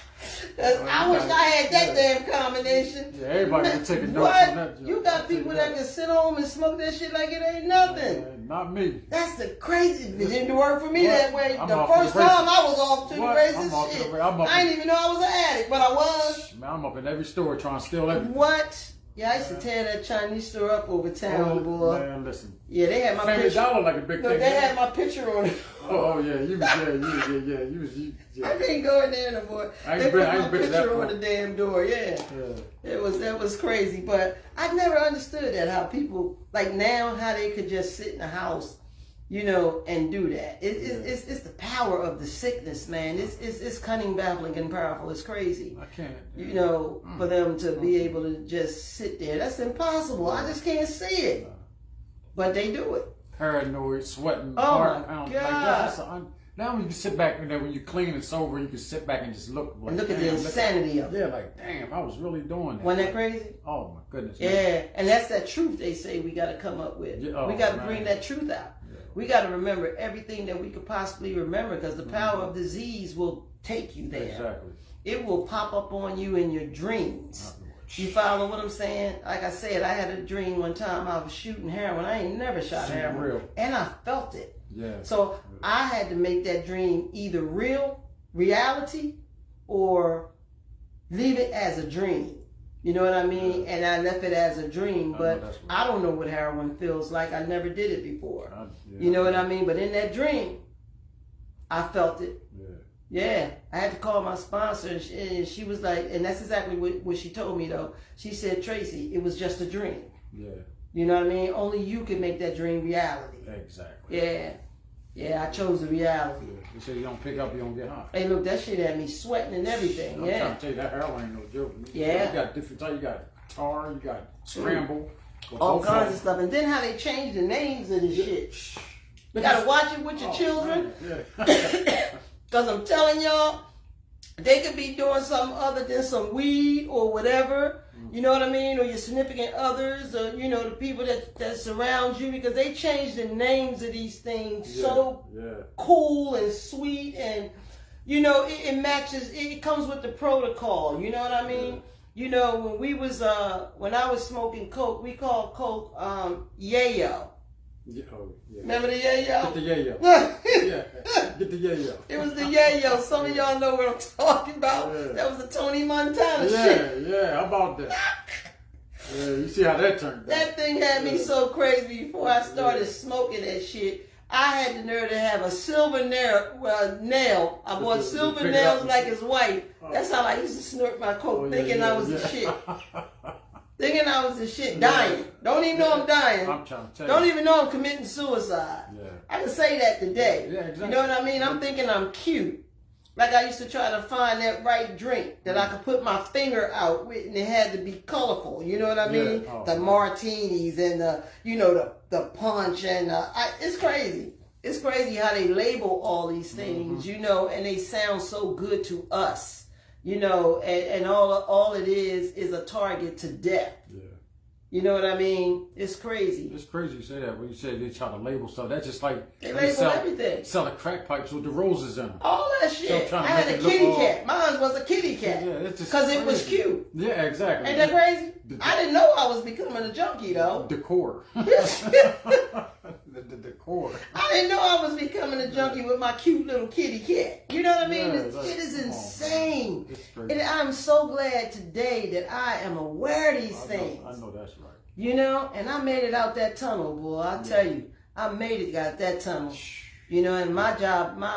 S1: I wish I had that damn combination.
S2: Yeah, everybody can take a dose
S1: What?
S2: on that.
S1: You got people that can sit home and smoke that shit like it ain't nothing.
S2: Not me.
S1: That's the crazy. It didn't work for me that way.
S2: I'm
S1: the
S2: off to
S1: first
S2: the races.
S1: time I was off to the
S2: What?
S1: races,
S2: I'm off to the
S1: shit.
S2: I'm up
S1: I didn't even know I was an addict, but I was.
S2: Man, I'm up in every store trying to steal everything.
S1: What? Yeah, I used to tear that Chinese store up over town, boy.
S2: Man, listen.
S1: Yeah, they had my
S2: Family
S1: picture.
S2: Dollar like a big
S1: No,
S2: thing.
S1: they had my picture on it.
S2: Oh yeah, you was
S1: I can't go in there no more.
S2: I
S1: They
S2: ain't
S1: put
S2: been- I
S1: my
S2: ain't been to that
S1: picture on
S2: point.
S1: the damn door. Yeah. That was crazy. But I never understood that, how people like now, how they could just sit in the house, you know, and do that. It's the power of the sickness, man. It's cunning, baffling, and powerful. It's crazy.
S2: I can't.
S1: You know, for them to be able to just sit there. That's impossible. I just can't see it. But they do it.
S2: Paranoid, sweating.
S1: Oh,
S2: hard,
S1: my
S2: like
S1: God.
S2: that. Now when you can sit back and then when you clean and sober, you can sit back and just look. Like,
S1: And look at the
S2: damn,
S1: insanity of it.
S2: Yeah, like damn, I was really doing that.
S1: Wasn't that crazy?
S2: Oh my goodness.
S1: Yeah, and that's that truth they say we got to come up with.
S2: Yeah, oh,
S1: we got to
S2: man.
S1: bring that truth out.
S2: Yeah.
S1: We got to remember everything that we could possibly remember, because the power of disease will take you there.
S2: Exactly.
S1: It will pop up on you in your dreams. You follow what I'm saying? Like I said, I had a dream one time I was shooting heroin. I ain't never shot
S2: Shooting
S1: heroin.
S2: real.
S1: And I felt it.
S2: Yeah.
S1: So I had to make that dream either reality, or leave it as a dream. You know what I mean? And I left it as a dream, but I don't know what heroin feels like. I never did it before. You know what I mean? But in that dream, I felt it. Yeah, I had to call my sponsor, and she was like, and that's exactly what she told me though. She said, Tracy, it was just a dream.
S2: Yeah.
S1: You know what I mean? Only you can make that dream reality.
S2: Exactly.
S1: Yeah, I chose the reality.
S2: Yeah. You say you don't pick up, you don't get high.
S1: Hey, look, that shit had me sweating and everything.
S2: I'm trying to tell you, that heroin ain't no joke.
S1: Yeah.
S2: You got different types. You got tar, you got scramble.
S1: All kinds of stuff. And then how they changed the names of this shit. You gotta watch it with your children.
S2: Yeah.
S1: Because I'm telling y'all, they could be doing something other than some weed or whatever. You know what I mean? Or your significant others, or, you know, the people that surround you, because they changed the names of these things so cool and sweet, and, you know, it matches, it comes with the protocol. You know what I mean? You know, when I was smoking coke, we called coke yayo. Remember the yayo?
S2: Get the yayo. Yeah. Get the yayo.
S1: It was the yayo. Some of y'all know what I'm talking about.
S2: Yeah.
S1: That was the Tony Montana shit.
S2: Yeah, how about that? Yeah, you see how that turned out.
S1: That thing had me so crazy. Before I started smoking that shit, I had the nerve to have a silver nail. I bought silver nails like his wife. That's how I used to snort my coke, thinking I was the shit. Thinking I was the shit, dying. Don't even know I'm dying.
S2: I'm trying to tell
S1: Don't
S2: you.
S1: even know I'm committing suicide.
S2: Yeah.
S1: I can say that today.
S2: Yeah, exactly.
S1: You know what I mean? I'm thinking I'm cute. Like I used to try to find that right drink that I could put my finger out with, and it had to be colorful. You know what I mean?
S2: Yeah. Oh,
S1: the martinis and the punch and it's crazy. It's crazy how they label all these things, you know, and they sound so good to us. You know, and all it is a target to death.
S2: Yeah.
S1: You know what I mean? It's crazy.
S2: It's crazy you say that when you say they try to label stuff. That's just like
S1: They label everything.
S2: Selling crack pipes with the roses in them.
S1: All that shit.
S2: trying
S1: I
S2: to
S1: had
S2: make
S1: a
S2: it look
S1: kitty
S2: all-
S1: cat. Mine was a kitty cat.
S2: Yeah, it's just
S1: Because it was
S2: crazy.
S1: cute.
S2: Yeah, exactly.
S1: Ain't that crazy? I didn't know I was becoming a junkie though.
S2: Decor. the decor.
S1: I didn't know I was becoming a junkie with my cute little kitty cat. You know what I mean?
S2: Yeah,
S1: It is
S2: come on,
S1: insane.
S2: It's crazy.
S1: And I'm so glad today that I am aware of these things.
S2: I know that's right.
S1: You know, and I made it out that tunnel, boy. I tell you, I made it out that tunnel. You know, and my job, my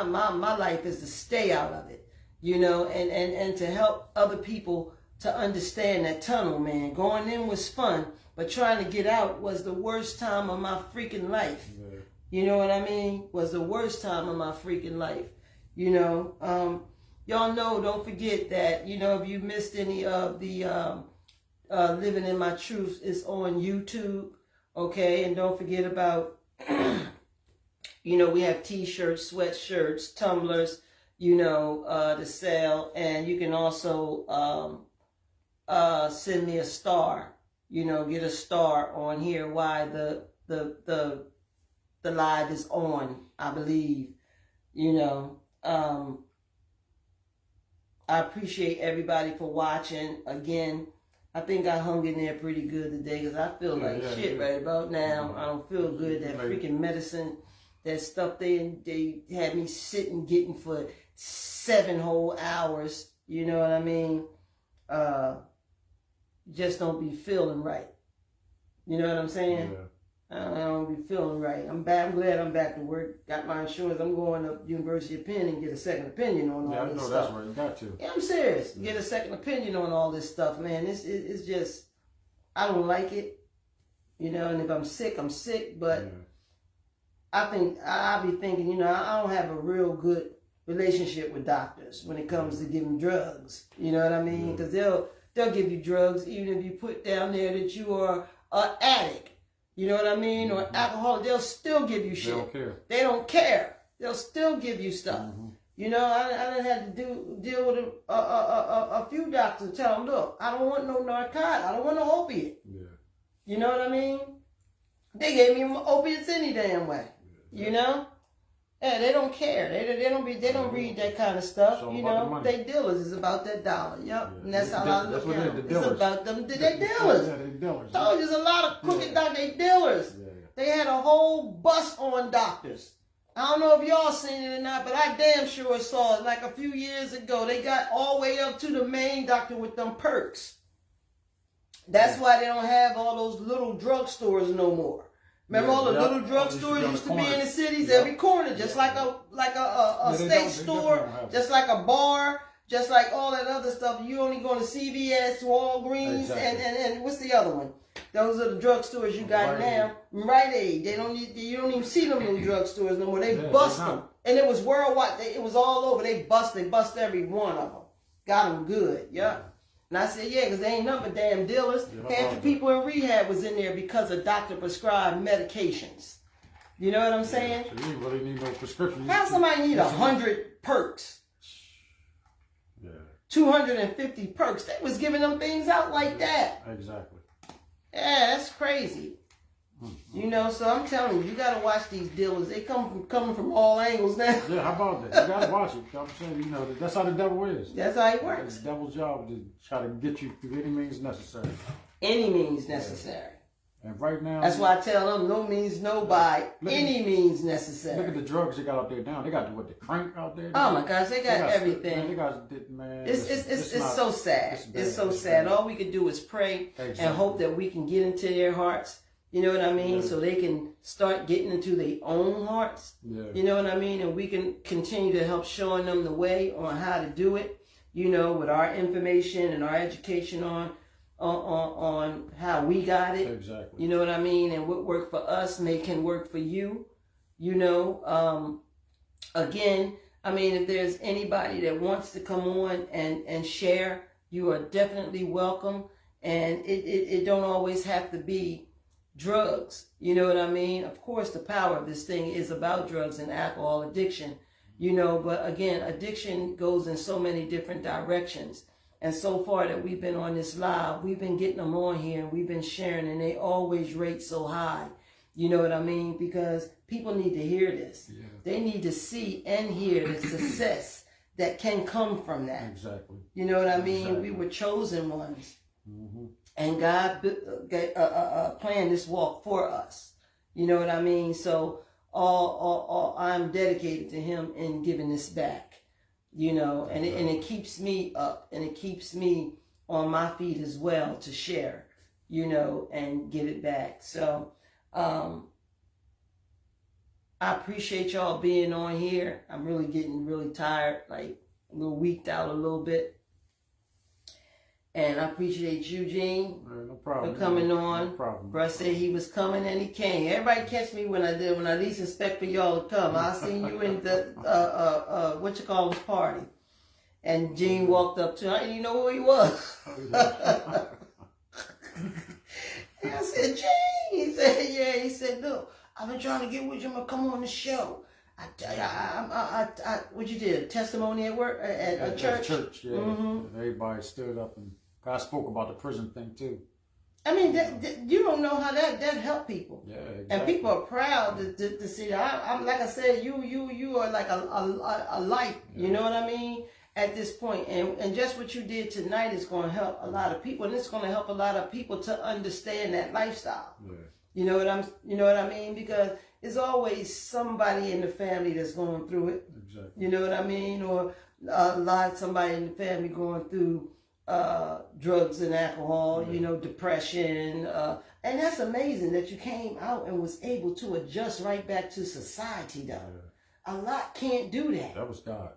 S1: life is to stay out of it. You know, and to help other people to understand that tunnel, man. Going in was fun, but trying to get out was the worst time of my freaking life.
S2: Yeah.
S1: You know what I mean? Was the worst time of my freaking life. You know, y'all know, don't forget that, you know, if you missed any of the Living in My Truth, is on YouTube, okay? And don't forget about, you know, we have t-shirts, sweatshirts, tumblers, you know, to sell. And you can also send me a star, you know, get a star on here while the live is on, I believe. You know, I I appreciate everybody for watching. Again, I think I hung in there pretty good today because I feel like shit right about now. I don't feel good. That freaking medicine, that stuff they had me sitting getting for 7 whole hours. You know what I mean? Just don't be feeling right. You know what I'm saying?
S2: Yeah.
S1: I don't be feeling right. I'm glad I'm back to work. Got my insurance. I'm going to University of Penn and get a second opinion on all this stuff.
S2: That's right. You got to.
S1: Yeah, I'm serious. Get a second opinion on all this stuff, man. It's just, I don't like it. You know, and if I'm sick, I'm sick. But I think, I'll be thinking, you know, I don't have a real good relationship with doctors when it comes to giving drugs. You know what I mean? Because they'll give you drugs even if you put down there that you are an addict. You know what I mean? Or alcoholic, they'll still give you shit.
S2: They don't care.
S1: They don't care. They'll still give you stuff. You know, I done had to deal with a few doctors and tell them, look, I don't want no narcotic. I don't want no opiate. Yeah. You know what I mean? They gave me opiates any damn way. You know? Yeah, they don't care. They don't read that kind of stuff.
S2: So
S1: you know, they dealers. It's about that dollar. Yep. Yeah. And that's how I look at it. It's about them. They dealers. Yeah, they dealers. Told you, there's a lot of crooked doctors. They dealers. Yeah. They had a whole bust on doctors. I don't know if y'all seen it or not, but I damn sure saw it like a few years ago. They got all the way up to the main doctor with them perks. That's why they don't have all those little drugstores no more. Remember all the little drugstores used to be in the cities, every corner, just like a state store, just like a bar, just like all that other stuff. You only go to CVS, Walgreens, and what's the other one? Those are the drugstores you got now. Rite Aid. You don't even see them little drugstores no more. They bust them, and it was worldwide. It was all over. They bust every one of them. Got them good. Yeah. And I said, yeah, because they ain't nothing but damn dealers. Half the people in rehab was in there because a doctor prescribed medications. You know what I'm saying?
S2: So you really need no prescription.
S1: How somebody need 100 perks? Yeah. 250 perks. They was giving them things out like that.
S2: Exactly.
S1: Yeah, that's crazy. You know, so I'm telling you, you gotta watch these dealers. They coming from all angles now.
S2: Yeah, how about that? You gotta watch it. I'm saying, you know, that's how the devil is.
S1: That's how he works.
S2: It's the devil's job to try to get you through any means necessary.
S1: Any means necessary.
S2: And right now,
S1: that's why I tell them, no means no by any means necessary.
S2: Look at the drugs they got out there now. They got the crank out there.
S1: Oh my gosh, they got everything.
S2: Man, they got, man,
S1: it's so sad. It's so sad. All we can do is pray and hope that we can get into their hearts. You know what I mean? Yeah. So they can start getting into their own hearts. Yeah. You know what I mean? And we can continue to help showing them the way on how to do it. You know, with our information and our education on how we got it.
S2: Exactly.
S1: You know what I mean? And what worked for us can work for you. You know, again, I mean, if there's anybody that wants to come on and share, you are definitely welcome. And it don't always have to be drugs. You know what I mean? Of course, the power of this thing is about drugs and alcohol addiction. You know, but again, addiction goes in so many different directions. And so far that we've been on this live, we've been getting them on here and we've been sharing, and they always rate so high. You know what I mean? Because people need to hear this. Yeah. They need to see and hear the success that can come from that.
S2: Exactly.
S1: You know what I mean? Exactly. We were chosen ones. Mm-hmm. And God planned this walk for us. You know what I mean? So all I'm dedicated to Him in giving this back. You know, and it keeps me up, and it keeps me on my feet as well to share, you know, and give it back. So I appreciate y'all being on here. I'm really getting really tired, like a little weaked out a little bit. And I appreciate Eugene for coming on.
S2: No problem.
S1: Bruh said he was coming and he came. Everybody catch me when I least expect for y'all to come. I seen you in the party. And Gene walked up to him. I didn't even know who he was. And I said, Gene. He said, yeah. He said, look, I've been trying to get with you. I'm gonna come on the show. What you did? Testimony at work at church.
S2: At church, yeah. Mm-hmm. Everybody stood up and God spoke about the prison thing too.
S1: I mean, you don't know how that helped people.
S2: Yeah, exactly.
S1: And people are proud to see that. I'm like I said, you are like a light. Yeah. You know what I mean? at this point. And just what you did tonight is going to help a lot of people, and it's going to help a lot of people to understand that lifestyle.
S2: Yeah.
S1: You know what I mean? Because there's always somebody in the family that's going through it.
S2: Exactly.
S1: You know what I mean? Or somebody in the family going through drugs and alcohol, you know, depression. And that's amazing that you came out and was able to adjust right back to society, though.
S2: Yeah.
S1: A lot can't do that.
S2: That was God.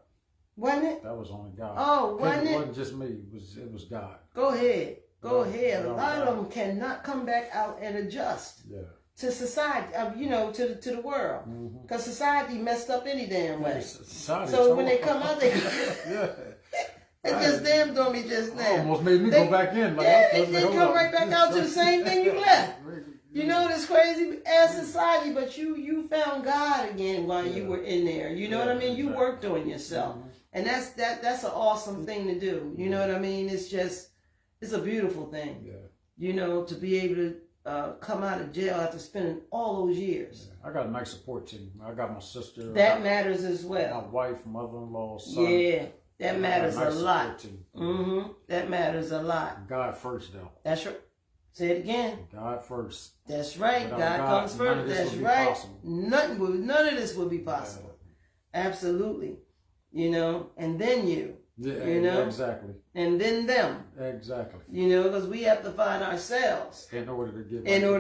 S1: Wasn't it?
S2: That was only God.
S1: Oh, wasn't it?
S2: It wasn't just me. It was God.
S1: Go ahead. Go
S2: Yeah.
S1: ahead. A
S2: Yeah.
S1: lot of them cannot come back out and adjust
S2: Yeah.
S1: to society, you know, to the world. Because society messed up any damn way.
S2: Society
S1: So
S2: told
S1: when they
S2: us.
S1: come out, they
S2: Yeah.
S1: it just damned on me just now.
S2: Almost made me
S1: They-
S2: go back in. Like,
S1: Yeah,
S2: okay,
S1: they
S2: hold
S1: come
S2: up.
S1: right back out to the same thing you left. You know, it's crazy as society, but you found God again while you were in there. You know what I mean? You
S2: exactly.
S1: worked on yourself. And that's an awesome thing to do. You know what I mean? It's a beautiful thing.
S2: Yeah.
S1: You know, to be able to come out of jail after spending all those years.
S2: I got a nice support team. I got my sister.
S1: That matters as well.
S2: My wife, mother-in-law, son.
S1: Yeah, that matters
S2: I got
S1: a
S2: nice
S1: lot.
S2: support team.
S1: That matters a lot.
S2: God first, though.
S1: That's right. Say it again.
S2: God first.
S1: That's right.
S2: Without
S1: God
S2: God,
S1: comes
S2: none of
S1: first.
S2: this
S1: That's
S2: would be
S1: right.
S2: possible.
S1: None of this would be possible. Absolutely. You know, and then you.
S2: Yeah,
S1: You know?
S2: exactly.
S1: And then them.
S2: Exactly.
S1: You know, because we have to find ourselves
S2: In order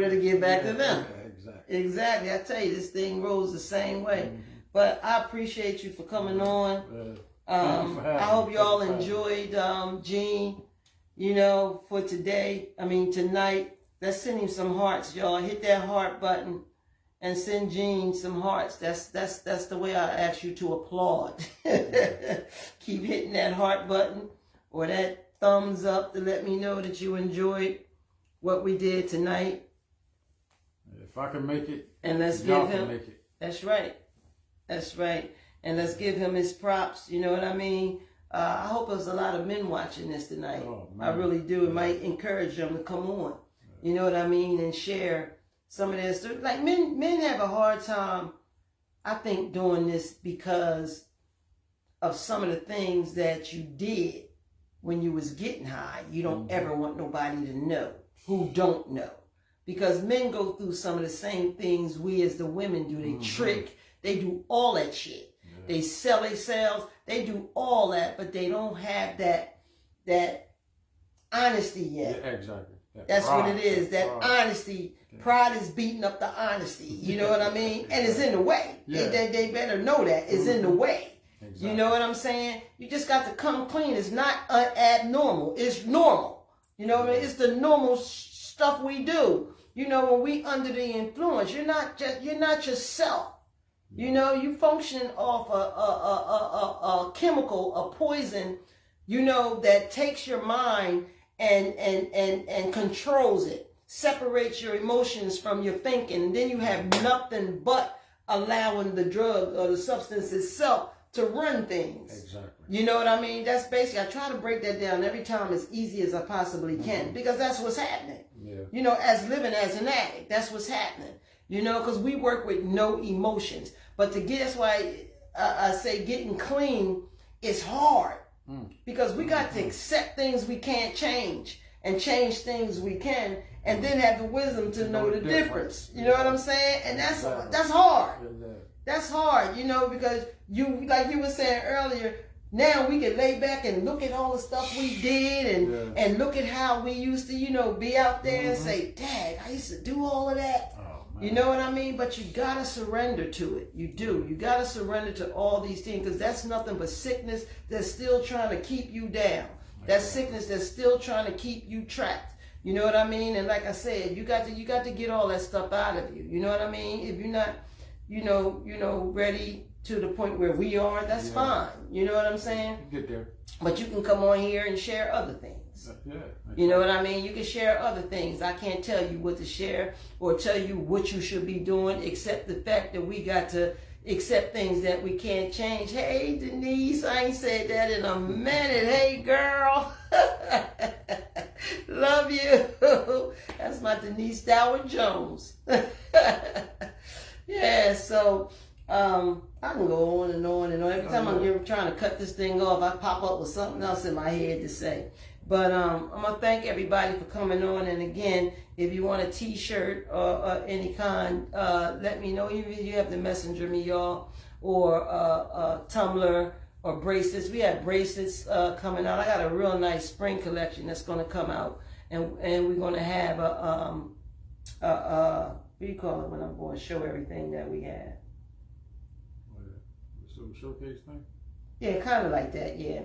S2: to get
S1: back to them.
S2: Yeah, exactly.
S1: Exactly. I tell you, this thing rolls the same way. But I appreciate you for coming on.
S2: Thank you for having
S1: I hope
S2: me.
S1: you all
S2: Thank you for
S1: enjoyed Gene, you know, for tonight. Let's send him some hearts, y'all. Hit that heart button and send Gene some hearts. That's the way I ask you to applaud. Keep hitting that heart button or that thumbs up to let me know that you enjoyed what we did tonight.
S2: If I can make it,
S1: And let's
S2: y'all
S1: give
S2: can
S1: him.
S2: make it.
S1: That's right. That's right. And let's give him his props. You know what I mean? I hope there's a lot of men watching this tonight.
S2: Oh,
S1: I
S2: man.
S1: really do. It might encourage them to come on. You know what I mean? And share some of their stories. Like men have a hard time, I think, doing this because of some of the things that you did when you was getting high. You don't ever want nobody to know who don't know. Because men go through some of the same things we as the women do. They trick. They do all that shit. They sell themselves. They do all that, but they don't have that honesty yet.
S2: Yeah, exactly.
S1: That's
S2: pride,
S1: what it is. That
S2: pride.
S1: honesty. Pride is beating up the honesty. You know what I mean? And it's in the way.
S2: Yeah.
S1: They better know that. It's in the way.
S2: Exactly.
S1: You know what I'm saying? You just got to come clean. It's not abnormal. It's normal. You know what I mean? It's the normal stuff we do. You know, when we under the influence, you're not yourself. You know, you functioning off a chemical, a poison, you know, that takes your mind and controls it, separates your emotions from your thinking, and then you have nothing but allowing the drug or the substance itself to run things.
S2: Exactly.
S1: You know what I mean? That's basically, I try to break that down every time as easy as I possibly can, because that's what's happening.
S2: Yeah.
S1: You know, as living as an addict, that's what's happening. You know, because we work with no emotions. But that's why I say getting clean is hard. Because we got to accept things we can't change and change things we can, and then have the wisdom to know the difference. You know what I'm saying? And that's hard. That's hard, you know, because you, like you were saying earlier, now we can lay back and look at all the stuff we did and look at how we used to, you know, be out there and say, Dad, I used to do all of that. You know what I mean? But you gotta surrender to it. You do. You gotta surrender to all these things, because that's nothing but sickness that's still trying to keep you down. That's sickness that's still trying to keep you trapped. You know what I mean? And like I said, you got to get all that stuff out of you. You know what I mean? If you're not, you know, ready to the point where we are, that's fine. You know what I'm saying?
S2: You get there.
S1: But you can come on here and share other things.
S2: Yeah.
S1: You know what I mean? You can share other things. I can't tell you what to share or tell you what you should be doing, except the fact that we got to accept things that we can't change. Hey, Denise, I ain't said that in a minute. Hey, girl. Love you. That's my Denise Doward Jones. Yeah, so I can go on and on and on. Every time I'm trying to cut this thing off, I pop up with something else in my head to say. But I'm gonna thank everybody for coming on. And again, if you want a T-shirt or any kind, let me know. Even if you have to messenger me, y'all, or Tumblr or bracelets. We have bracelets coming out. I got a real nice spring collection that's gonna come out, and we're gonna have what do you call it when I'm going to show everything that we have?
S2: So showcase thing?
S1: Yeah, kind of like that, yeah.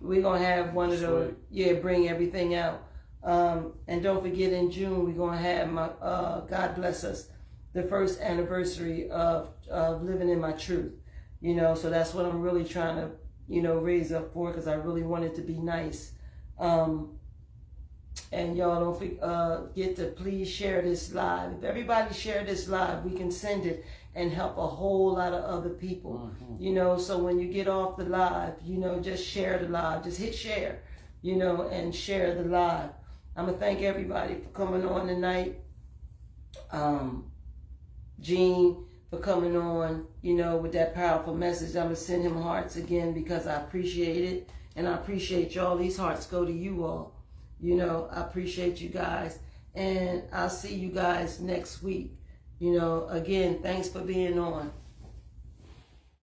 S1: We're going to have one of those, yeah, bring everything out. And don't forget in June, we're going to have my, God bless us, the first anniversary of Living in My Truth. You know, so that's what I'm really trying to, you know, raise up for, because I really want it to be nice. And y'all don't forget to please share this live. If everybody share this live, we can send it and help a whole lot of other people. You know, so when you get off the live, you know, just share the live. Just hit share, you know, and share the live. I'm going to thank everybody for coming on tonight. Gene for coming on, you know, with that powerful message. I'm going to send him hearts again because I appreciate it. And I appreciate y'all. These hearts go to you all. You know, I appreciate you guys. And I'll see you guys next week. You know, again, thanks for being on.